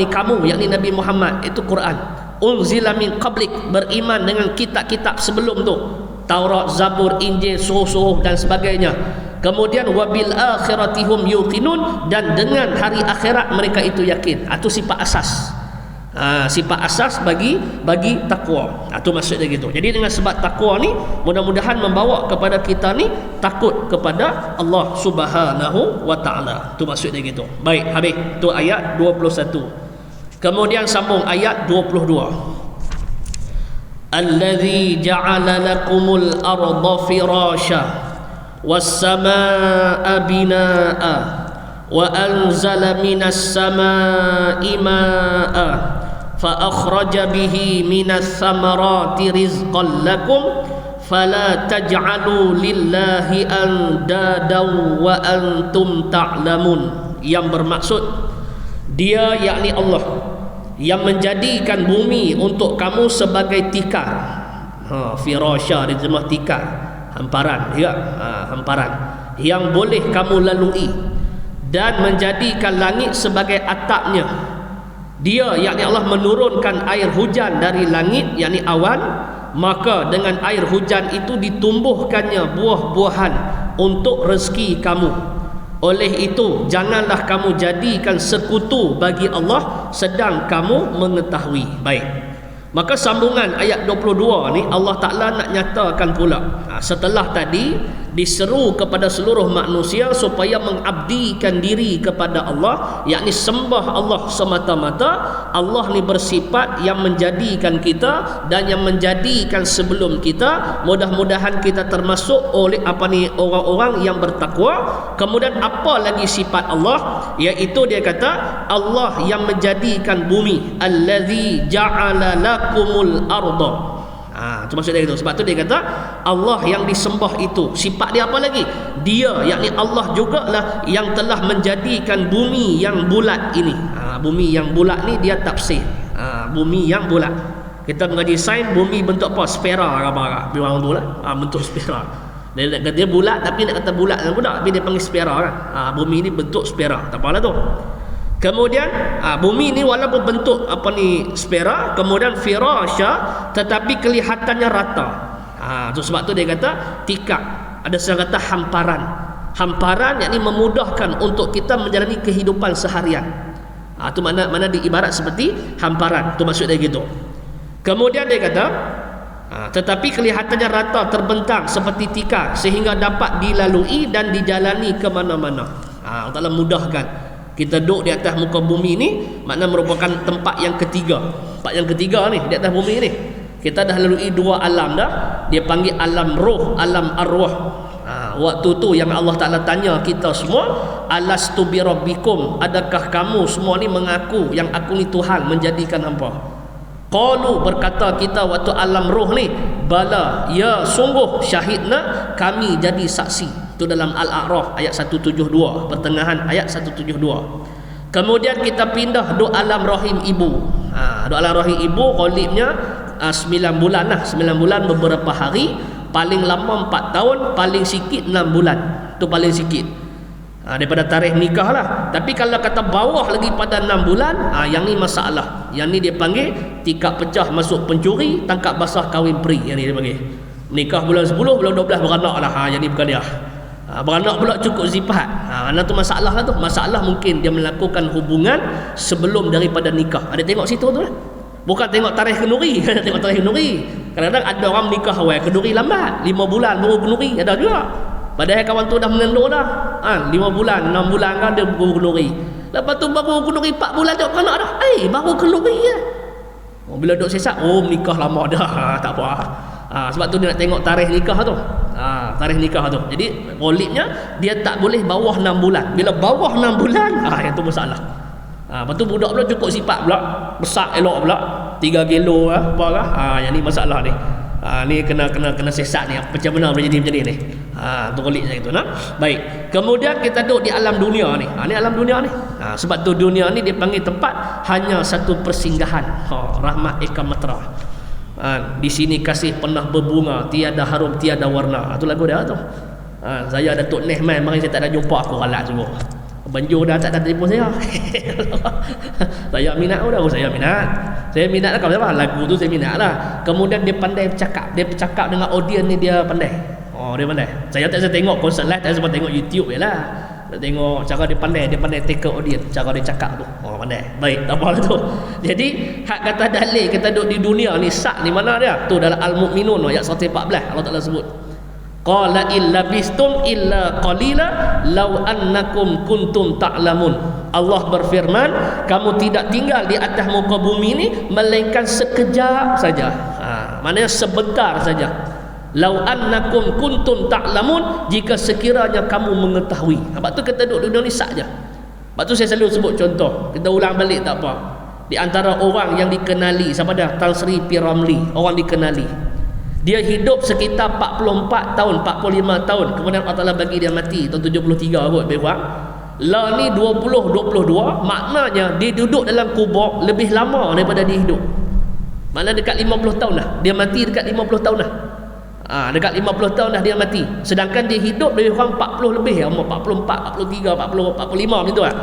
kamu, yakni Nabi Muhammad, itu Quran. Unzila min qablik, beriman dengan kitab-kitab sebelum tu, Taurat, Zabur, Injil, Suhuf dan sebagainya. Kemudian wabil akhiratihum yuqinun, dan dengan hari akhirat mereka itu yakin. Itu sifat asas. Sifat asas bagi takwa. Itu maksudnya gitu. Jadi dengan sebab takwa ni mudah-mudahan membawa kepada kita ni takut kepada Allah Subhanahu wa taala. Itu maksudnya gitu. Baik, habis. Itu ayat 21. Kemudian sambung ayat 22. Allazi ja'ala lakumul arda firasha was samaa'a binaa'a wa anzala minas samaa'i maa'a fa akhraja bihi minas samarati rizqan lakum fala taj'alu lillahi andadan wa antum ta'lamun. Yang bermaksud dia, yakni Allah, yang menjadikan bumi untuk kamu sebagai tikar. Firasha diterjemah tikar, hamparan ya, hamparan yang boleh kamu lalui, dan menjadikan langit sebagai atapnya. Dia yakni Allah menurunkan air hujan dari langit yakni awan, maka dengan air hujan itu ditumbuhkannya buah-buahan untuk rezeki kamu. Oleh itu janganlah kamu jadikan sekutu bagi Allah sedang kamu mengetahui. Baik, maka sambungan ayat 22 ni Allah Ta'ala nak nyatakan pula, setelah tadi diseru kepada seluruh manusia supaya mengabdikan diri kepada Allah, yakni sembah Allah semata-mata. Allah ni bersifat yang menjadikan kita dan yang menjadikan sebelum kita. Mudah-mudahan kita termasuk oleh orang-orang yang bertakwa. Kemudian apa lagi sifat Allah, iaitu dia kata Allah yang menjadikan bumi, allazi ja'ala lakumul arda. Itu maksud dia itu. Sebab tu dia kata Allah yang disembah itu, sifat dia apa lagi? Dia yakni Allah jugalah yang telah menjadikan bumi yang bulat ini. Bumi yang bulat ni dia tafsir. Bumi yang bulat, kita mengaji sains, bumi bentuk apa? Sfera apa? Bilang tu lah, bentuk sfera. Dia nak kata dia bulat, tapi nak kata bulat kan pula, tapi dia panggil sfera kan. Bumi ni bentuk sfera, tak apalah tu. Kemudian bumi ni walaupun bentuk sfera, kemudian firasha, tetapi kelihatannya rata. Sebab tu dia kata tikak. Ada seorang kata hamparan. Hamparan yakni memudahkan untuk kita menjalani kehidupan seharian. Itu mana diibarat seperti hamparan. Tu maksud dia gitu. Kemudian dia kata tetapi kelihatannya rata, terbentang seperti tikar, sehingga dapat dilalui dan dijalani ke mana-mana. Allah Ta'ala mudahkan. Kita duduk di atas muka bumi ni, makna merupakan tempat yang ketiga. Tempat yang ketiga ni, di atas bumi ni. Kita dah lalui dua alam dah. Dia panggil alam roh, alam arwah. Waktu tu yang Allah Ta'ala tanya kita semua, alastu bi rabbikum, adakah kamu semua ni mengaku yang aku ni Tuhan menjadikan hampa? Qalu, berkata kita waktu alam roh ni, bala, ya sungguh, syahidna, kami jadi saksi. Itu dalam Al-A'raf ayat 172, pertengahan ayat 172. Kemudian kita pindah duk alam rahim ibu. Duk alam rahim ibu qalibnya 9 bulan lah, 9 bulan beberapa hari, paling lama 4 tahun, paling sikit 6 bulan. Itu paling sikit daripada tarikh nikah lah. Tapi kalau kata bawah lagi pada 6 bulan, yang ni masalah. Yang ni dia panggil tikak pecah masuk pencuri, tangkap basah kahwin peri. Yang ni dia panggil nikah bulan 10, bulan 12 beranak lah. Yang ni bukan dia. Beranak pula cukup sifat. Mana tu masalah lah tu. Masalah mungkin dia melakukan hubungan sebelum daripada nikah. Ada tengok situ tu lah. Bukan tengok tarikh kenduri. Tengok tarikh kenduri. Kadang-kadang ada orang nikah awal kenduri lambat, 5 bulan baru kenduri, ada juga. Padahal kawan tu dah menendur dah. 5 bulan, 6 bulan kan dia baru kenduri. Lepas tu baru kenduri 4 bulan dia beranak dah. Baru kenduri je. Bila duduk sesak, nikah lama dah. Tak apa. Sebab tu dia nak tengok tarikh nikah tu. Tarikh nikah tu. Jadi rolipnya dia tak boleh bawah 6 bulan. Bila bawah 6 bulan, yang tu masalah. Lepas tu budak pula cukup sifat pula, besar elok pula, 3 kilo apa lah. Yang ni masalah ni. Ni kena sesat ni. Macam mana boleh jadi macam ni ni. Tu rolipnya itu nah. Baik. Kemudian kita duduk di alam dunia ni. Ni alam dunia ni. Sebab tu dunia ni dia panggil tempat hanya satu persinggahan. Rahmat Eka Matra. Di sini kasih pernah berbunga, tiada harum tiada warna. Itu lagu dia tu. Saya Datuk Nehman, mari saya tak ada jumpa aku galak semua. Banjur dah tak ada telefon saya. Saya minat dah, saya minat. Saya minat lah kalau apa lagu tu saya minat lah. Kemudian dia pandai bercakap, dia bercakap dengan audiens ni dia pandai. Dia pandai. Saya tak tengok konsert live, saya semua tengok YouTube je lah. Nak tengok cara dia pandai take audience, cara dia cakap tu. Pandai. Baik, tak apalah tu. Jadi hak kata dalil kita duduk di dunia ni sak ni mana dia? Tu dalam Al-Mu'minun ayat 114 Allah Taala sebut. Qala illa bistum illa qalila law annakum kuntum ta'lamun. Allah berfirman, kamu tidak tinggal di atas muka bumi ni melainkan sekejap saja. Maknanya sebentar saja. Lau annakum kuntum ta'lamun, jika sekiranya kamu mengetahui. Sebab tu kita duduk dunia ni saja. Sebab tu saya selalu sebut contoh, kita ulang balik tak apa. Di antara orang yang dikenali, siapa dia? Tan Sri P. Ramlee, orang dikenali. Dia hidup sekitar 44 tahun, 45 tahun. Kemudian Allah Ta'ala bagi dia mati tahun 73 kot lebih kurang. Lah ni 20-22, maknanya dia duduk dalam kubur lebih lama daripada dia hidup. Malah dekat 50 tahun dah dia mati, dekat 50 tahun dah. Dekat 50 tahun dah dia mati. Sedangkan dia hidup lebih kurang 40 lebih, umur 44, 43, 40, 45 macam tu lah.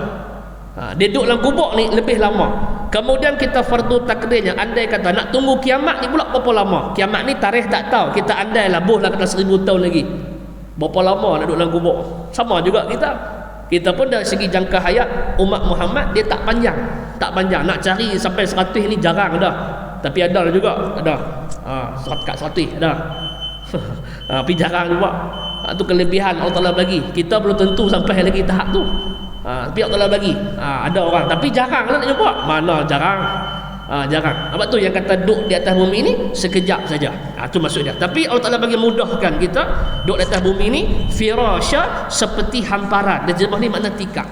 Dia duduk dalam kubur ni lebih lama. Kemudian kita fardu takdirnya, andai kata nak tunggu kiamat ni pula berapa lama. Kiamat ni tarikh tak tahu, kita andai lah boh lah kena 1000 tahun lagi. Berapa lama nak duduk dalam kubur. Sama juga kita pun dari segi jangka hayat umat Muhammad dia tak panjang. Tak panjang. Nak cari sampai 100 ni jarang dah. Tapi ada juga, ada. Kat 100 ada. Tapi jarang juga. Itu kelebihan Allah Taala bagi. Kita belum tentu sampai lagi tahap tu. Tapi Allah Taala bagi. Ada orang tapi jarang lah nak jumpa. Mana jarang. Jarang. Sebab tu yang kata duduk di atas bumi ni sekejap saja. Tu maksud dia. Tapi Allah Taala bagi mudahkan kita duduk di atas bumi ni firasya seperti hamparan. Dia jemaah ni makna tikar.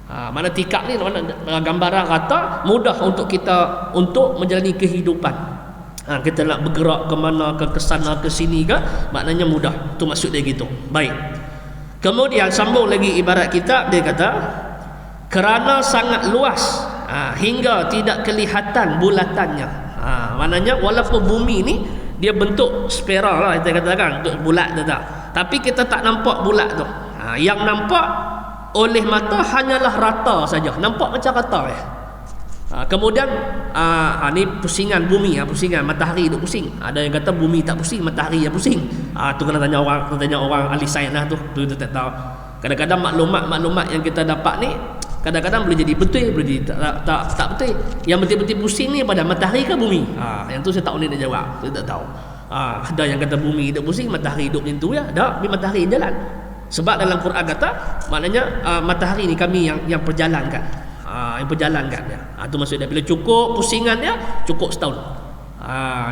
Mana tikar ni makna gambaran rata, mudah untuk kita untuk menjalani kehidupan. Kita nak bergerak ke mana, ke sana, ke sini ke, maknanya mudah. Itu maksud dia gitu. Baik. Kemudian sambung lagi ibarat kitab, dia kata kerana sangat luas hingga tidak kelihatan bulatannya. Maknanya walaupun bumi ni dia bentuk spiral lah kita katakan, bentuk bulat tu tak. Tapi kita tak nampak bulat tu. Yang nampak oleh mata hanyalah rata saja. Nampak macam rata ya. Kemudian ni pusingan bumi, pusingan matahari duk pusing. Ada yang kata bumi tak pusing, matahari yang pusing. Tu kena tanya orang ahli sains lah tu tak tahu. Kadang-kadang maklumat yang kita dapat ni kadang-kadang boleh jadi betul, boleh jadi tak betul. Yang betul-betul pusing ni pada matahari ke bumi? Yang tu saya tak boleh nak jawab. Saya tak tahu. Ada yang kata bumi duk pusing, matahari duk macam tu ya. Dak, matahari jalan. Sebab dalam Quran kata maknanya matahari ni kami yang perjalankan. Yang perjalankan dia. Itu maksud dia. Bila cukup pusingan dia, cukup setahun.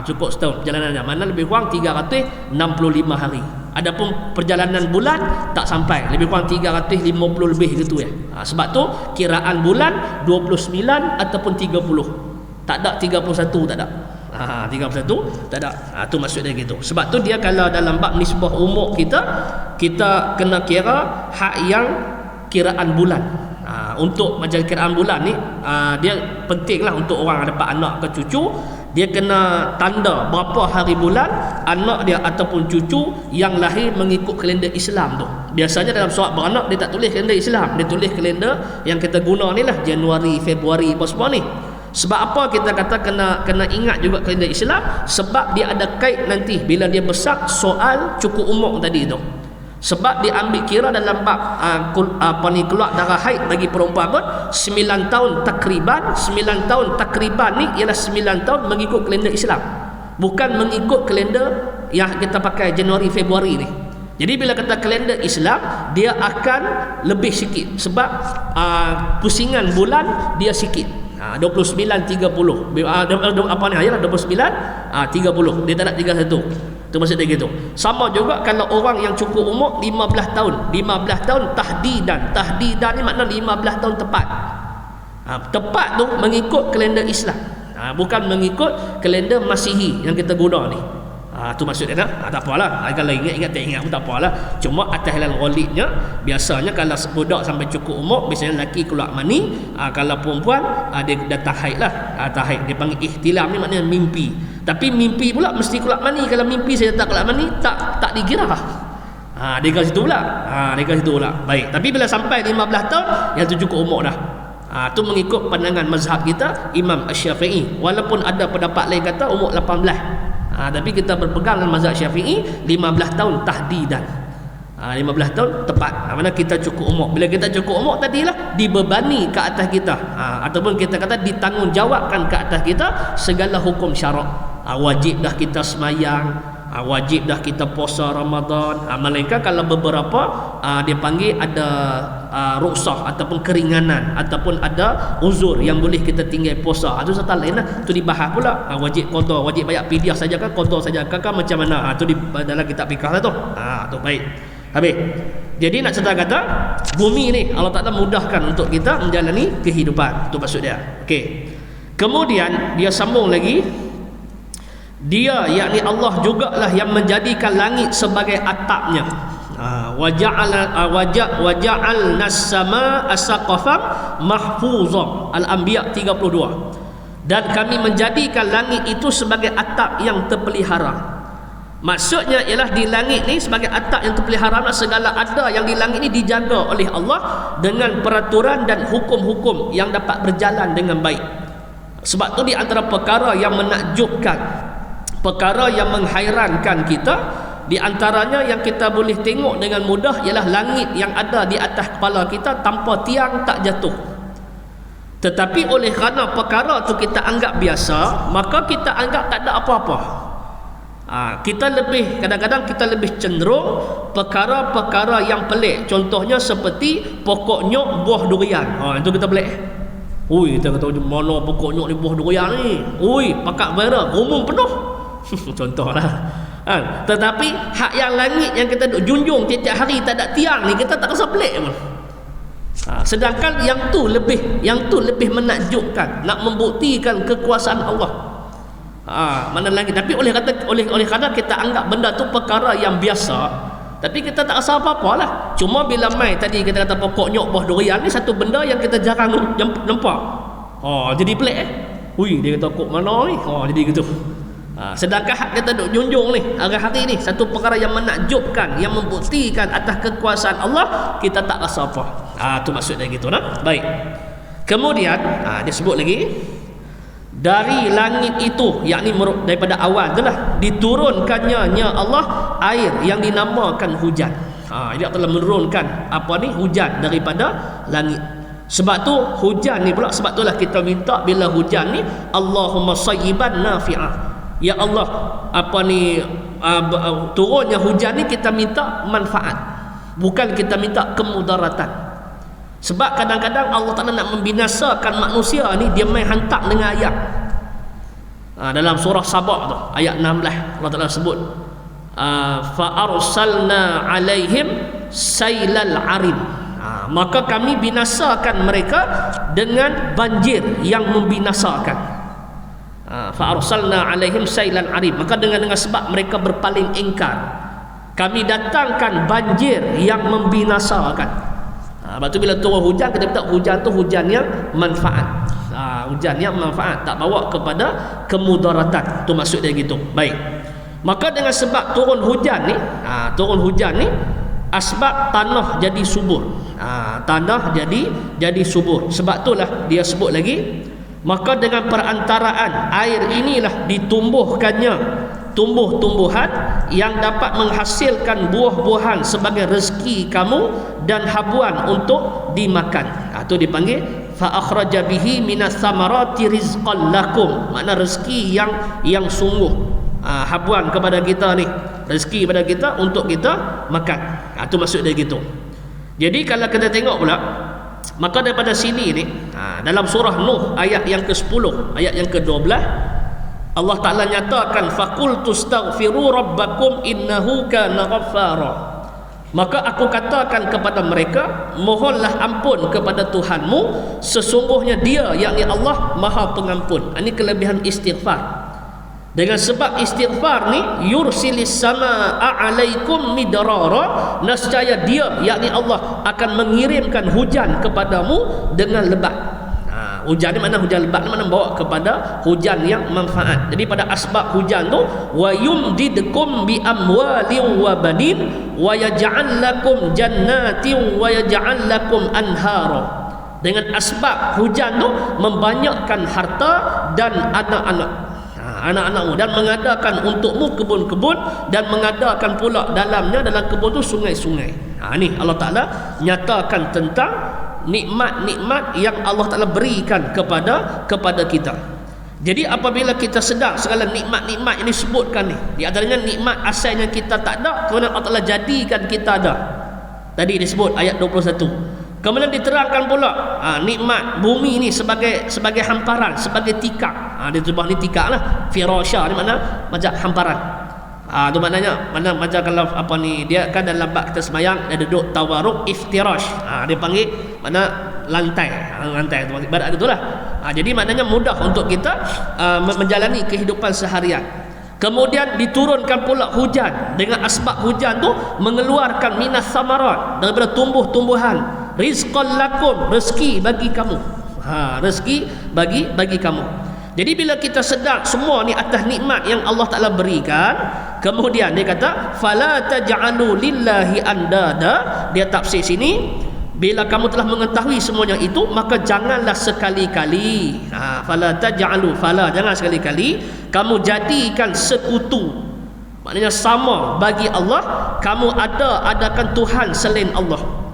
Cukup setahun perjalanannya. Mana lebih kurang 365 hari. Adapun perjalanan bulan tak sampai, lebih kurang 350 lebih gitu ya. Sebab tu kiraan bulan 29 ataupun 30. Tak ada 31, tak ada. 31 tak ada. Tu maksud dia gitu. Sebab tu dia kalau dalam bab nisbah umur kita kena kira hak yang kiraan bulan. Untuk macam kiraan bulan ni dia pentinglah untuk orang dapat anak ke cucu, dia kena tanda berapa hari bulan anak dia ataupun cucu yang lahir mengikut kalender Islam tu. Biasanya dalam surat beranak dia tak tulis kalender Islam, dia tulis kalender yang kita guna ni lah, Januari, Februari apa semua ni. Sebab apa kita kata kena ingat juga kalender Islam? Sebab dia ada kait nanti bila dia besar soal cukup umur tadi tu. Sebab diambil kira dalam bab keluar darah haid bagi perempuan pun 9 tahun takriban. 9 tahun takriban ni ialah 9 tahun mengikut kalender Islam, bukan mengikut kalender yang kita pakai Januari Februari ni. Jadi bila kata kalender Islam, dia akan lebih sikit sebab pusingan bulan dia sikit. 29 30 apa ni ayalah 29 30, dia tak nak 31. Itu maksud dia gitu. Sama juga kalau orang yang cukup umur 15 tahun. 15 tahun tahdidan. Tahdidan ni makna 15 tahun tepat. Tepat tu mengikut kalender Islam. Bukan mengikut kalender Masihi yang kita guna ni. Tu maksud dia tak apalah. Kalau ingat tak ingat pun tak apalah. Cuma atas halal ghalibnya biasanya kalau budak sampai cukup umur, biasanya lelaki keluar mani, kalau perempuan dia dah tahid lah. Tahid dia panggil ihtilam ni maknanya mimpi. Tapi mimpi pula mesti keluar mani. Kalau mimpi saya tak keluar mani tak dikira. Dia kat situ pula. Baik. Tapi bila sampai 15 tahun yang tu cukup umur dah. Tu mengikut pandangan mazhab kita Imam Asy-Syafi'i. Walaupun ada pendapat lain kata umur 18. Tapi kita berpegang dengan mazhab Syafi'i 15 tahun tahdidan. 15 tahun tepat. Mana kita cukup umur. Bila kita cukup umur tadilah dibebani ke atas kita, ataupun kita kata ditanggungjawabkan ke atas kita segala hukum syarak. Wajib dah kita semayang, wajib dah kita puasa Ramadan. Melainkan kalau beberapa dia panggil ada ruksah ataupun keringanan ataupun ada uzur yang boleh kita tinggal puasa. Itu satu lain lah. Itu dibahas pula. Wajib qada, wajib bayar fidyah saja kan, qada saja kan macam mana. Itu di dalam kitab fikah lah tu. Tu baik. Habis. Jadi nak cerita kata bumi ni Allah Taala mudahkan untuk kita menjalani kehidupan. Itu maksud dia. Okey. Kemudian dia sambung lagi. Dia yakni Allah jugalah yang menjadikan langit sebagai atapnya. Waja'alnas samaa saqafan mahfuzah. Al-Anbiya 32. dan kami menjadikan langit itu sebagai atap yang terpelihara. Maksudnya ialah di langit ni sebagai atap yang terpelihara, segala ada yang di langit ni dijaga oleh Allah dengan peraturan dan hukum-hukum yang dapat berjalan dengan baik. Sebab tu di antara perkara yang menakjubkan, perkara yang menghairankan kita, di antaranya yang kita boleh tengok dengan mudah ialah langit yang ada di atas kepala kita tanpa tiang tak jatuh. Tetapi oleh kerana perkara tu kita anggap biasa, maka kita anggap tak ada apa-apa. Kita lebih, kadang-kadang kita lebih cenderung perkara-perkara yang pelik. Contohnya seperti pokok nyok buah durian. Itu kita pelik. Ui, kita kata mana pokok nyok ni buah durian ni. Ui, pakat viral, rumung penuh. Contohlah. Tetapi hak yang langit yang kita duk junjung tiap-tiap hari tak ada tiang ni, kita tak rasa pelik pun. Sedangkan yang tu lebih menakjubkan, nak membuktikan kekuasaan Allah. Mana lagi, tapi oleh kerana kita anggap benda tu perkara yang biasa, tapi kita tak rasa apa-apa lah. Cuma bila mai tadi kita kata pokok nyok buah durian ni satu benda yang kita jarang nampak. Jadi pelik Ui, dia kata kok mana ni? Jadi gitu. Sedangkan hak kita duk junjung ni hari-hari ni satu perkara yang menakjubkan, yang membuktikan atas kekuasaan Allah, kita tak rasa apa. Tu maksud dia gitu nah. Baik. Kemudian dia sebut lagi, dari langit itu, yakni daripada awal itulah diturunkannya Allah air yang dinamakan hujan. Dia telah menurunkan hujan daripada langit. Sebab tu hujan ni pula, sebab itulah kita minta bila hujan ni Allahumma sayyiban nafi'ah. Ya Allah, turunnya hujan ni kita minta manfaat, bukan kita minta kemudaratan. Sebab kadang-kadang Allah Ta'ala nak membinasakan manusia ni, dia main hantar dengan ayat. Dalam surah Sabah tu, ayat 16, Allah Ta'ala sebut fa arsalna alaihim sailal arim. Maka kami binasakan mereka dengan banjir yang membinasakan. Fa arsalna alaihim sailal arim. Maka dengan sebab mereka berpaling ingkar, kami datangkan banjir yang membinasakan. Sebab tu bila turun hujan, kita minta hujan tu hujan yang manfaat. Hujan yang manfaat, tak bawa kepada kemudaratan. Tu maksud dia gitu. Baik. Maka dengan sebab turun hujan ni, asbab tanah jadi subur. Tanah jadi subur. Sebab itulah dia sebut lagi, maka dengan perantaraan air inilah ditumbuhkannya tumbuh-tumbuhan yang dapat menghasilkan buah-buahan sebagai rezeki kamu dan habuan untuk dimakan. Itu dipanggil fa akhraja bihi minas samarati rizqan lakum, makna rezeki yang sungguh, habuan kepada kita ni, rezeki kepada kita untuk kita makan. Itu maksud dia gitu. Jadi kalau kita tengok pula, maka daripada sini ni, dalam surah Nuh ayat yang ke-10, ayat yang ke-12, Allah Ta'ala nyatakan faqultu astaghfiru rabbakum innahu kana ghaffara. Maka aku katakan kepada mereka, mohonlah ampun kepada Tuhanmu, sesungguhnya dia, yakni Allah, Maha Pengampun. Ini kelebihan istighfar. Dengan sebab istighfar ni, yursilis samaa'a 'alaikum midrara, nescaya dia, yakni Allah, akan mengirimkan hujan kepadamu dengan lebat. Hujan ni mana hujan lebat ni mana bawa kepada hujan yang manfaat. Jadi pada asbab hujan tu, wa yumdidkum bi amwalin wa banin wa yaj'al lakum jannatin wa yaj'al lakum anhara. Dengan asbab hujan tu membanyakkan harta dan anak-anakmu, dan mengadakan untukmu kebun-kebun, dan mengadakan pula dalam kebun tu sungai-sungai. Ni Allah Ta'ala nyatakan tentang nikmat-nikmat yang Allah Ta'ala berikan kepada kita. Jadi apabila kita sedar segala nikmat-nikmat yang disebutkan ni, di antaranya nikmat asalnya kita tak ada, kemudian Allah Ta'ala jadikan kita ada. Tadi disebut ayat 21. Kemudian diterangkan pula nikmat bumi ni sebagai hamparan, sebagai tikar. Dia sebut ni tikar lah. Firasha ni mana macam hamparan. Itu maknanya macam kalau dia kan dalam bab kita sembahyang, dia duduk tawaruk iftirash. Dia panggil mana lantai tu ibarat gitulah. Jadi maknanya mudah untuk kita menjalani kehidupan seharian. Kemudian diturunkan pula hujan, dengan asbab hujan tu mengeluarkan minas samarat, daripada tumbuh-tumbuhan, rizqan lakum, rezeki bagi kamu. Rezeki bagi kamu. Jadi bila kita sedar semua ni atas nikmat yang Allah Ta'ala berikan, kemudian dia kata fala taj'alu lillahi andada. Dia tafsir sini, bila kamu telah mengetahui semuanya itu, maka janganlah sekali-kali, fala taj'alu, fala, jangan sekali-kali kamu jadikan sekutu, maknanya sama bagi Allah, kamu adakan Tuhan selain Allah.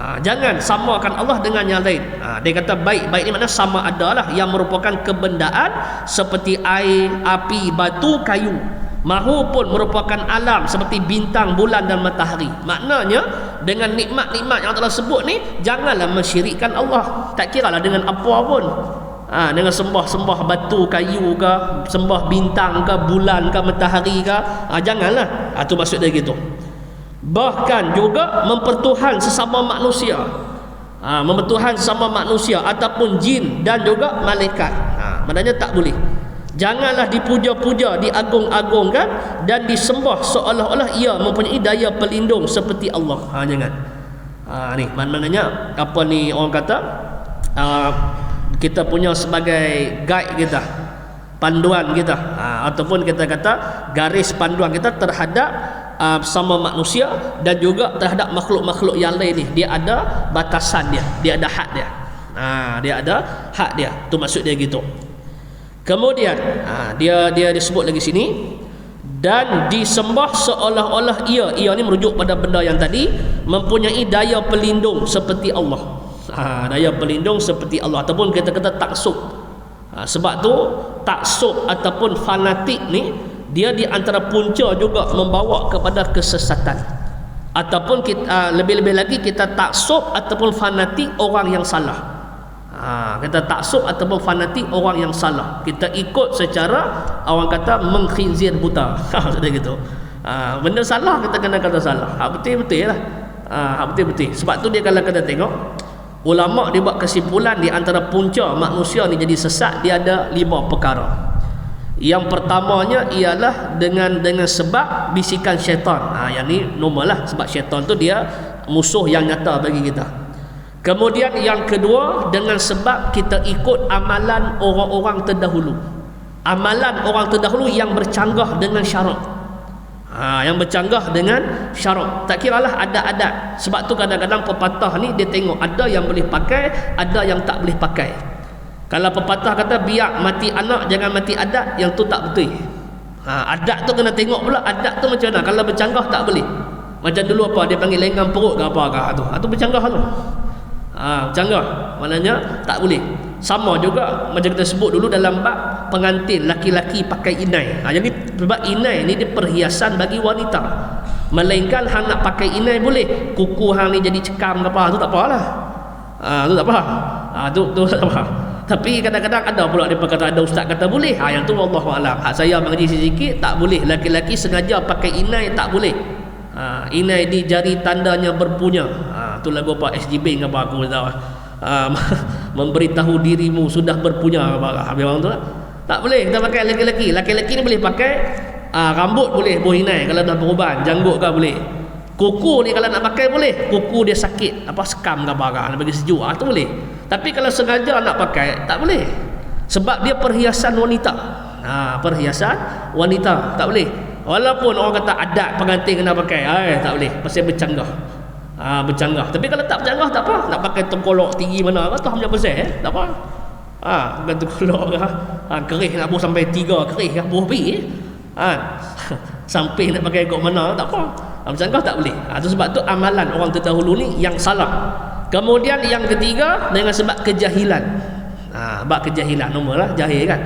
Jangan samakan Allah dengan yang lain. Dia kata baik ni maknanya sama adalah, yang merupakan kebendaan seperti air, api, batu, kayu, mahupun merupakan alam seperti bintang, bulan dan matahari. Maknanya dengan nikmat-nikmat yang telah sebut ni, janganlah mensyirikkan Allah. Tak kiralah dengan apa pun, dengan sembah batu, kayu ke, sembah bintang ke, bulan ke, matahari ke, janganlah. Itu maksud dia gitu. Bahkan juga mempertuhan sesama manusia, mempertuhan sesama manusia ataupun jin dan juga malaikat. Maknanya tak boleh. Janganlah dipuja-puja, diagung-agungkan dan disembah seolah-olah ia mempunyai daya pelindung seperti Allah. Jangan. Ni maknanya apa ni orang kata, kita punya sebagai guide kita, panduan kita, ataupun kita kata garis panduan kita terhadap sama manusia dan juga terhadap makhluk-makhluk yang lain ni. Dia ada batasan dia ada had dia. Dia ada had dia. Tu maksud dia gitu. Kemudian dia disebut lagi sini, dan disembah seolah-olah ia ni merujuk pada benda yang tadi, mempunyai daya pelindung seperti Allah. Daya pelindung seperti Allah, ataupun kita kata taksub. Sebab tu taksub ataupun fanatik ni, dia di antara punca juga membawa kepada kesesatan. Ataupun kita, lebih-lebih lagi kita taksub ataupun fanatik orang yang salah. Kita taksub ataupun fanatik orang yang salah, kita ikut secara orang kata mengkhinzir buta. Maksudnya gitu. Benda salah kita kena kata salah. Betul-betul lah. Betul-betul. Sebab tu dia kalau kita tengok, ulama dia buat kesimpulan di antara punca manusia ni jadi sesat, dia ada 5 perkara. Yang pertamanya ialah dengan sebab bisikan syaitan. Yang ni normal lah, sebab syaitan tu dia musuh yang nyata bagi kita. Kemudian yang kedua, dengan sebab kita ikut amalan orang-orang terdahulu. Amalan orang terdahulu yang bercanggah dengan syarak. Yang bercanggah dengan syarak. Tak kiralah adat-adat. Sebab tu kadang-kadang pepatah ni dia tengok, ada yang boleh pakai, ada yang tak boleh pakai. Kalau pepatah kata biar mati anak jangan mati adat, yang tu tak betul. Adat tu kena tengok pula, adat tu macam mana. Kalau bercanggah tak boleh. Macam dulu apa dia panggil lenggang perut ke apa ke, tu bercanggah tu. Bercanggah maknanya tak boleh. Sama juga macam kita sebut dulu dalam bab pengantin laki-laki pakai inai. Jadi sebab inai ni dia perhiasan bagi wanita. Melainkan hang nak pakai inai boleh, kuku hang ni jadi cekam ke apa, tu tak apalah. Tu tak apa. Tu tak apa. Tapi kadang-kadang ada pula dia kata, ada ustaz kata boleh. Yang tu wallahu alam. Hak saya mengaji sikit tak boleh. Laki-laki sengaja pakai inai tak boleh. Inai di jari tandanya berpunya. Tu lagu apa SGB apa aku tahu. Memberitahu dirimu sudah berpunya apa. Habis orang tu lah. Tak boleh kita pakai laki-laki. Laki-laki ni boleh pakai rambut boleh buah inai kalau dah beruban, janggut ke boleh. Kuku ni kalau nak pakai boleh. Kuku dia sakit, apa sekam ke apa, nak bagi sejuk, tu boleh. Tapi kalau sengaja nak pakai tak boleh. Sebab dia perhiasan wanita. Perhiasan wanita tak boleh. Walaupun orang kata adat pengantin kena pakai, tak boleh, pasal bercanggah. Bercanggah. Tapi kalau tak bercanggah tak apa. Nak pakai tengkolok tinggi mana tu hanya pasal tak apa. Bukan tengkolok ke. Kerih nak buh sampai 3 kerih ke buh pi. Sampai nak pakai kok mana tak apa. Bercanggah tak boleh. Itu sebab tu amalan orang terdahulu ni yang salah. Kemudian yang ketiga, dengan sebab kejahilan. Sebab kejahilan, nombor lah jahil kan.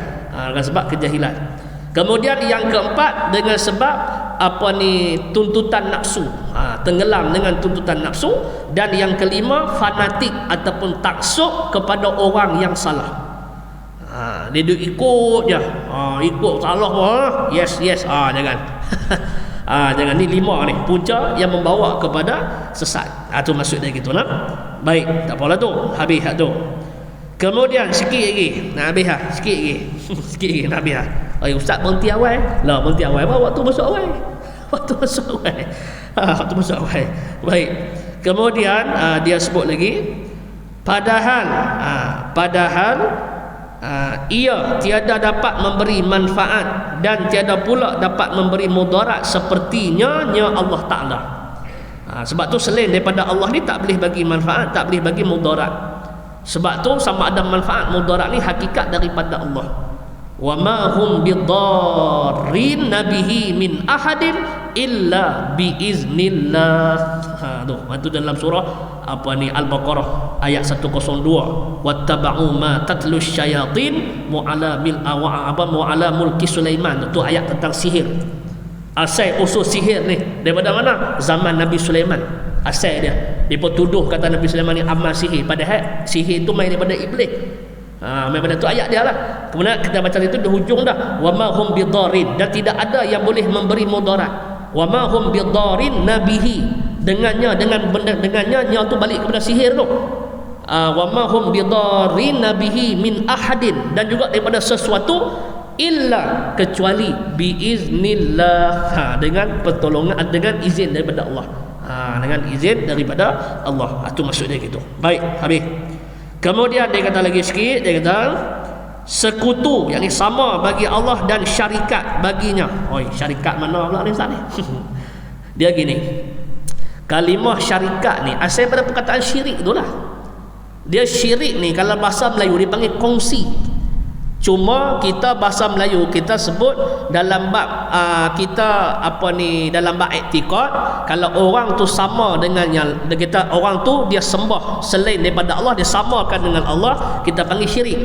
Dengan sebab kejahilan. Kemudian yang keempat, dengan sebab tuntutan nafsu. Tenggelam dengan tuntutan nafsu. Dan yang kelima, fanatik ataupun taksub kepada orang yang salah. Dia ikut je. Ikut salah yes jangan. Jangan. Ni 5 ni punca yang membawa kepada sesat. Itu maksud dia gitu nak. Baik, tak apalah tu. Habis tu. Kemudian sikit lagi. Nak habis sikit lagi. Sikit lagi nak habis. Ustaz berhenti awal. Lah berhenti awal apa? Waktu masuk awal. Waktu masuk awal. Baik. Kemudian dia sebut lagi, padahal ia tiada dapat memberi manfaat dan tiada pula dapat memberi mudarat sepertinya Allah Ta'ala. Sebab tu selain daripada Allah ni tak boleh bagi manfaat, tak boleh bagi mudarat. Sebab tu sama ada manfaat mudarat ni hakikat daripada Allah. Wa ma hum bidarrin nabihi min ahadin illa biiznillah. Itu dalam surah Al-Baqarah ayat 102. Wattaba'u ma tatlu syayatin mu'ala mulki Sulaiman. Itu ayat tentang sihir. Asal usul sihir ni daripada mana? Zaman Nabi Sulaiman. Asal dia tuduh kata Nabi Sulaiman ni amal sihir, padahal sihir itu main daripada iblis. Main pada tu ayat dia lah. Kemudian kita baca itu di hujung dah, wa ma hum bidarin, dan tidak ada yang boleh memberi mudarat. Wa ma hum bidarin nabihi, dengannya nya tu balik kepada sihir tu. Wa ma hum bidarin nabihi min ahadin, dan juga daripada sesuatu illa kecuali biiznillah, dengan pertolongan, dengan izin daripada Allah. Dengan izin daripada Allah. Itu maksudnya gitu. Baik, habis. Kemudian dia kata lagi sikit, dia kata sekutu, yakni sama bagi Allah dan syarikat baginya. Syarikat mana pula ni Ustaz ni? Dia gini, kalimah syarikat ni asal pada perkataan syirik tu lah. Dia syirik ni kalau bahasa Melayu dipanggil kongsi. Cuma kita bahasa Melayu kita sebut dalam bab dalam bab i'tiqad, kalau orang tu sama dengan yang kita, orang tu dia sembah selain daripada Allah, dia samakan dengan Allah, kita panggil syirik.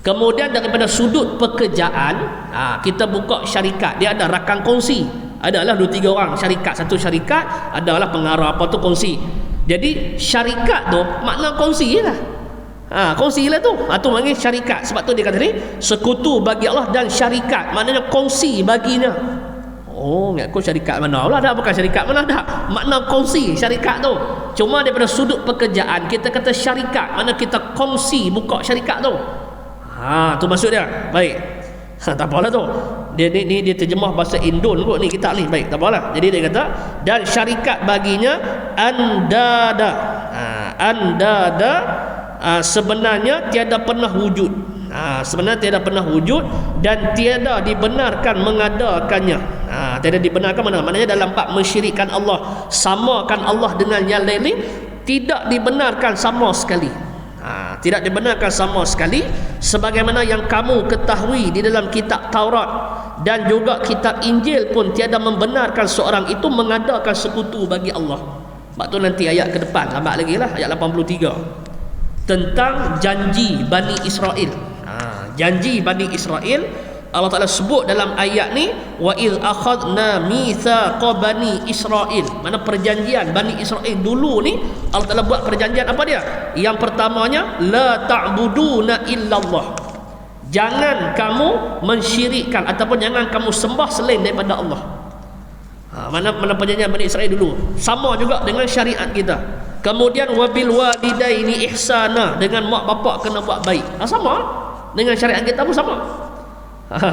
Kemudian daripada sudut pekerjaan, kita buka syarikat, dia ada rakan kongsi, adalah 2-3 orang syarikat, satu syarikat adalah pengarah apa tu kongsi. Jadi syarikat tu makna kongsi je lah. Kongsi lah tu. Tu panggil syarikat. Sebab tu dia kata ni sekutu bagi Allah dan syarikat, maknanya kongsi baginya. Ingat aku syarikat mana pula dah, bukan syarikat mana dah. Makna kongsi syarikat tu. Cuma daripada sudut pekerjaan kita kata syarikat, mana kita kongsi buka syarikat tu. Tu maksud dia. Baik. Tak apalah tu. Dia terjemah bahasa Indon kot ni kitab ni. Baik, tak apalah. Jadi dia kata dan syarikat baginya andada. Andada sebenarnya tiada pernah wujud. Sebenarnya tiada pernah wujud dan tiada dibenarkan mengadakannya. Tiada dibenarkan mana? Maknanya dalam bab mensyirikkan Allah, samakan Allah dengan yang lain, tidak dibenarkan sama sekali. Tidak dibenarkan sama sekali, sebagaimana yang kamu ketahui di dalam kitab Taurat dan juga kitab Injil pun tiada membenarkan seorang itu mengadakan sekutu bagi Allah. Sebab tu nanti ayat ke depan, lambat lagi lah, ayat 83 tentang janji Bani Israel. Janji Bani Israel Allah Ta'ala sebut dalam ayat ni, wa iz akhadna mitsaqa Bani Israel. Mana perjanjian Bani Israel dulu ni, Allah Ta'ala buat perjanjian apa dia? Yang pertamanya, la ta'buduna illallah, jangan kamu mensyirikkan ataupun jangan kamu sembah selain daripada Allah. Mana perjanjian Bani Israel dulu sama juga dengan syariat kita. Kemudian wabil walidaini ihsana, dengan mak bapak kena buat baik. Sama dengan syariat kita pun sama.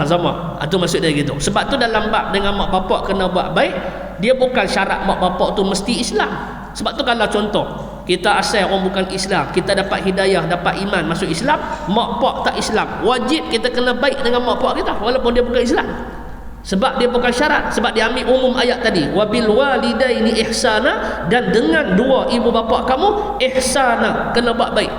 Sama. Itu maksud dia gitu. Sebab tu dalam bab dengan mak bapak kena buat baik, dia bukan syarat mak bapak tu mesti Islam. Sebab tu kalau contoh kita asal orang bukan Islam, kita dapat hidayah, dapat iman, masuk Islam, mak bapak tak Islam, wajib kita kena baik dengan mak bapak kita walaupun dia bukan Islam. Sebab dia bukan syarat. Sebab dia ambil umum ayat tadi, wabil walidaini ihsana, dan dengan dua ibu bapa kamu ihsana, kena buat baik.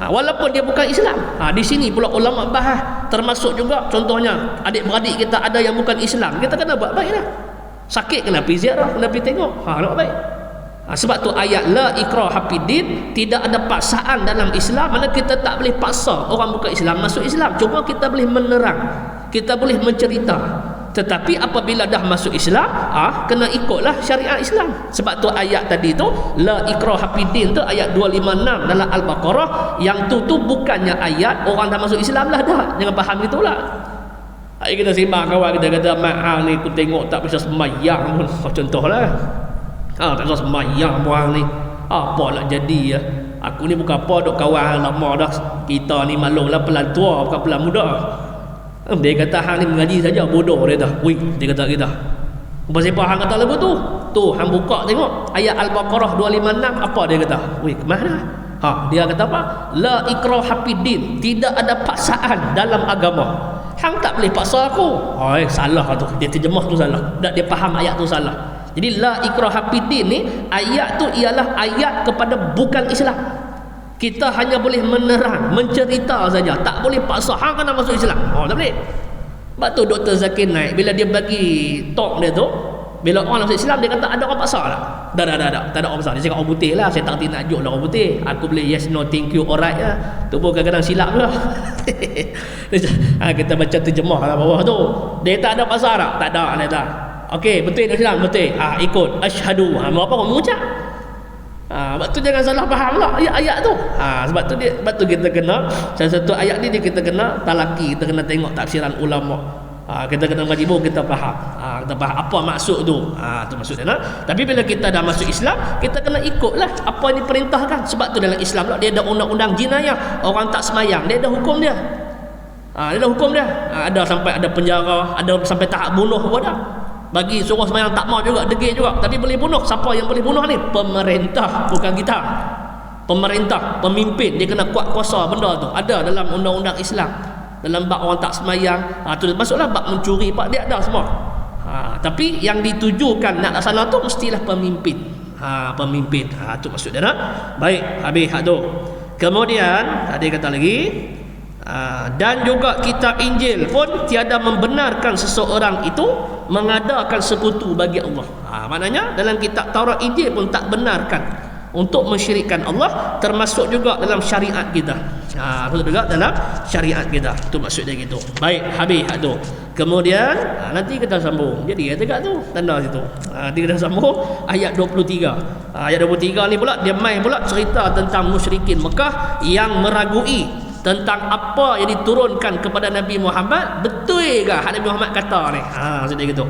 Walaupun dia bukan Islam. Di sini pula ulama bahas, termasuk juga contohnya adik-beradik kita ada yang bukan Islam, kita kena buat baik lah. Sakit kena pergi ziarah, kena pergi tengok, nak buat baik. Sebab tu ayat la ikraha fiddin, tidak ada paksaan dalam Islam. Mana kita tak boleh paksa orang bukan Islam masuk Islam, cuma kita boleh menerang, kita boleh mencerita. Tetapi apabila dah masuk Islam, kena ikutlah syariat Islam. Sebab tu ayat tadi tu la ikraha fiddin tu ayat 256 dalam Al-Baqarah, yang tu bukannya ayat orang dah masuk Islam lah dah. Jangan faham gitulah. Hari kita simak kawan kita kata, "Mak ni aku tengok tak bisa sembahyang pun." Contohlah. Tak bisa sembahyang buang ni. Apa nak jadi ya? Aku ni bukan apa duk kawan lama dah. Kita ni maklumlah pelan tua bukan pelan muda. Dia kata hang ni mengaji saja bodoh dia dah. Dia kata kita. Pasal apa hang kata lagu tu? Tu hang buka tengok ayat Al-Baqarah 256, apa dia kata? Ke mana? Dia kata apa? La ikraha fiddin, tidak ada paksaan dalam agama. Hang tak boleh paksa aku. Salah tu. Dia terjemah tu salah. Dia faham ayat tu salah. Jadi la ikraha fiddin ni, ayat tu ialah ayat kepada bukan Islam. Kita hanya boleh menerang, mencerita saja, tak boleh paksa hang kena masuk Islam. Tak boleh. Sebab tu Dr. Zakir Naik bila dia bagi talk dia tu, bila orang masuk Islam, dia kata ada orang paksa tak? Tak ada orang paksa. Dia cakap orang putih lah. Saya tak kerti nak joke lah orang putih. Aku boleh yes, no, thank you, alright lah. Tu pun kadang-kadang silap pula. Kita baca terjemah kat bawah tu. Dia tak ada paksa tak? Tak ada. Dia tak. Okey, betul Islam, betul. Ikut. Asyhadu. Apa orang mengucap? Sebab tu jangan salah faham lah ayat tu. Sebab tu kita kena, salah satu ayat ni kita kena talaki, kita kena tengok tafsiran ulama. Kita kena ngaji baru kita faham. Kita faham apa maksud tu. Tu maksud dia. Tapi bila kita dah masuk Islam, kita kena ikutlah apa yang diperintahkan. Sebab tu dalam Islam lah, dia ada undang-undang jinayah. Orang tak semayang, dia ada hukum dia. Dia ada hukum dia. Ada sampai ada penjara, ada sampai tahap bunuh pun ada. Bagi suruh semayang tak mau juga, degil juga, tapi boleh bunuh. Siapa yang boleh bunuh ni? Pemerintah, bukan kita. Pemerintah, pemimpin, dia kena kuat kuasa benda tu. Ada dalam undang-undang Islam. Dalam bab orang tak semayang, tu masuklah bab mencuri, bab dia ada semua. Tapi yang ditujukan nak laksana tu mestilah pemimpin. Pemimpin. Tu maksud dia nak. Baik, habis hak tu. Kemudian tadi kata lagi, dan juga kitab Injil pun tiada membenarkan seseorang itu mengadakan sekutu bagi Allah. Maknanya dalam kitab Taurat, Injil pun tak benarkan untuk mensyirikkan Allah, termasuk juga dalam syariat kita. Termasuk juga dalam syariat kita. Tu maksud dia gitu. Baik, habis hak tu. Kemudian nanti kita sambung. Jadi dekat tu tanda situ. Nanti kita sambung ayat 23. Ayat 23 ni pula dia main pula cerita tentang musyrikin Mekah yang meragui tentang apa yang diturunkan kepada Nabi Muhammad. Betul ke Nabi Muhammad kata ni? Maksud dia gitu.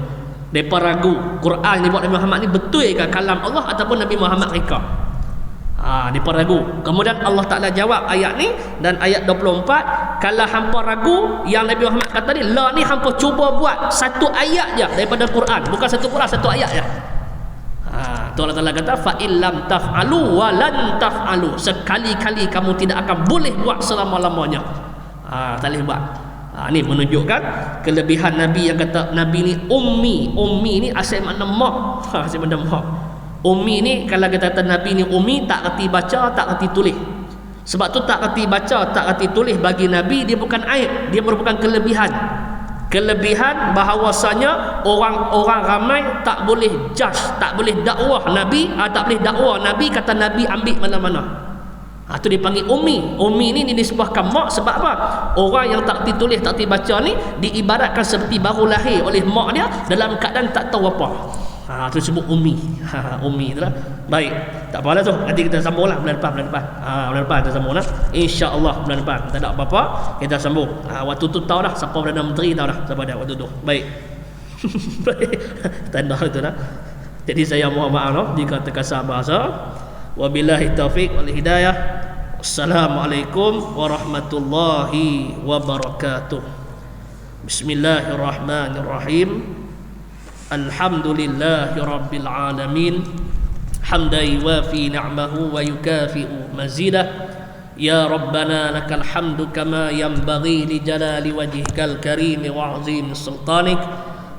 Mereka ragu Quran ni buat Nabi Muhammad ni betul ke kalam Allah ataupun Nabi Muhammad reka. Mereka ragu. Kemudian Allah Ta'ala jawab ayat ni dan ayat 24, kalau hampa ragu yang Nabi Muhammad kata ni, la ni hampa cuba buat satu ayat je daripada Quran, bukan satu Quran, satu ayat je. Tu Allah Ta'ala kata, fa illam taf'alu wa lan taf'alu, sekali-kali kamu tidak akan boleh buat selama-lamanya. Tak boleh buat. Ni menunjukkan kelebihan Nabi yang kata Nabi ni ummi. Ummi ni asal makna mak. Asal makna mak. Ummi ni kalau kita kata Nabi ni ummi, tak kerti baca, tak kerti tulis. Sebab tu tak kerti baca, tak kerti tulis bagi Nabi dia bukan aib, dia merupakan kelebihan. Kelebihan bahawasanya orang-orang ramai tak boleh judge, tak boleh dakwah Nabi, tak boleh dakwah Nabi kata Nabi ambil mana-mana. Itu dipanggil ummi. Ummi ni disebutkan mak sebab apa? Orang yang tak ditulis, tak dibaca ni diibaratkan seperti baru lahir oleh mak dia dalam keadaan tak tahu apa. Itu disebut ummi. Ummi itulah. Baik, tak apalah tu. Nanti kita sambung lah bulan depan. Bulan depan kita sambung lah. InsyaAllah bulan depan. Tak ada apa-apa, kita sambung. Waktu tu tahu dah siapa Perdana Menteri, tahu dah siapa dia waktu tu. Baik. Baik. Tanda itu dah. Jadi saya mohon maaf jika terkasar bahasa. Wabillahi taufiq wal hidayah. Assalamualaikum warahmatullahi wabarakatuh. Bismillahirrahmanirrahim. Alhamdulillahi rabbil alamin. Hamdan yuwafi ni'mahu wa yukafi'u mazidah. Ya Rabbana lakal hamdu kama yanbaghi li jalali wajhikal karim wa 'azim sultanik.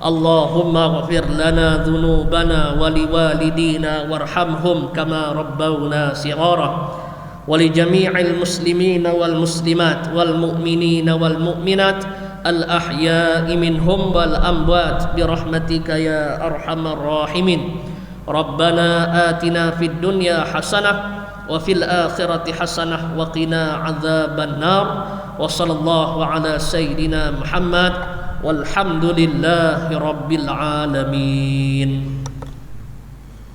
Allahumma ghfir lana dhunubana wa liwalidina warhamhum kama rabbawna shighara. ولجميع المسلمين والمسلمات والمؤمنين والمؤمنات الأحياء منهم والأموات برحمتك يا أرحم الراحمين. ربنا آتنا في الدنيا حسنة وفي الآخرة حسنة وقنا عذاب النار. وصلى الله على سيدنا محمد والحمد لله رب العالمين.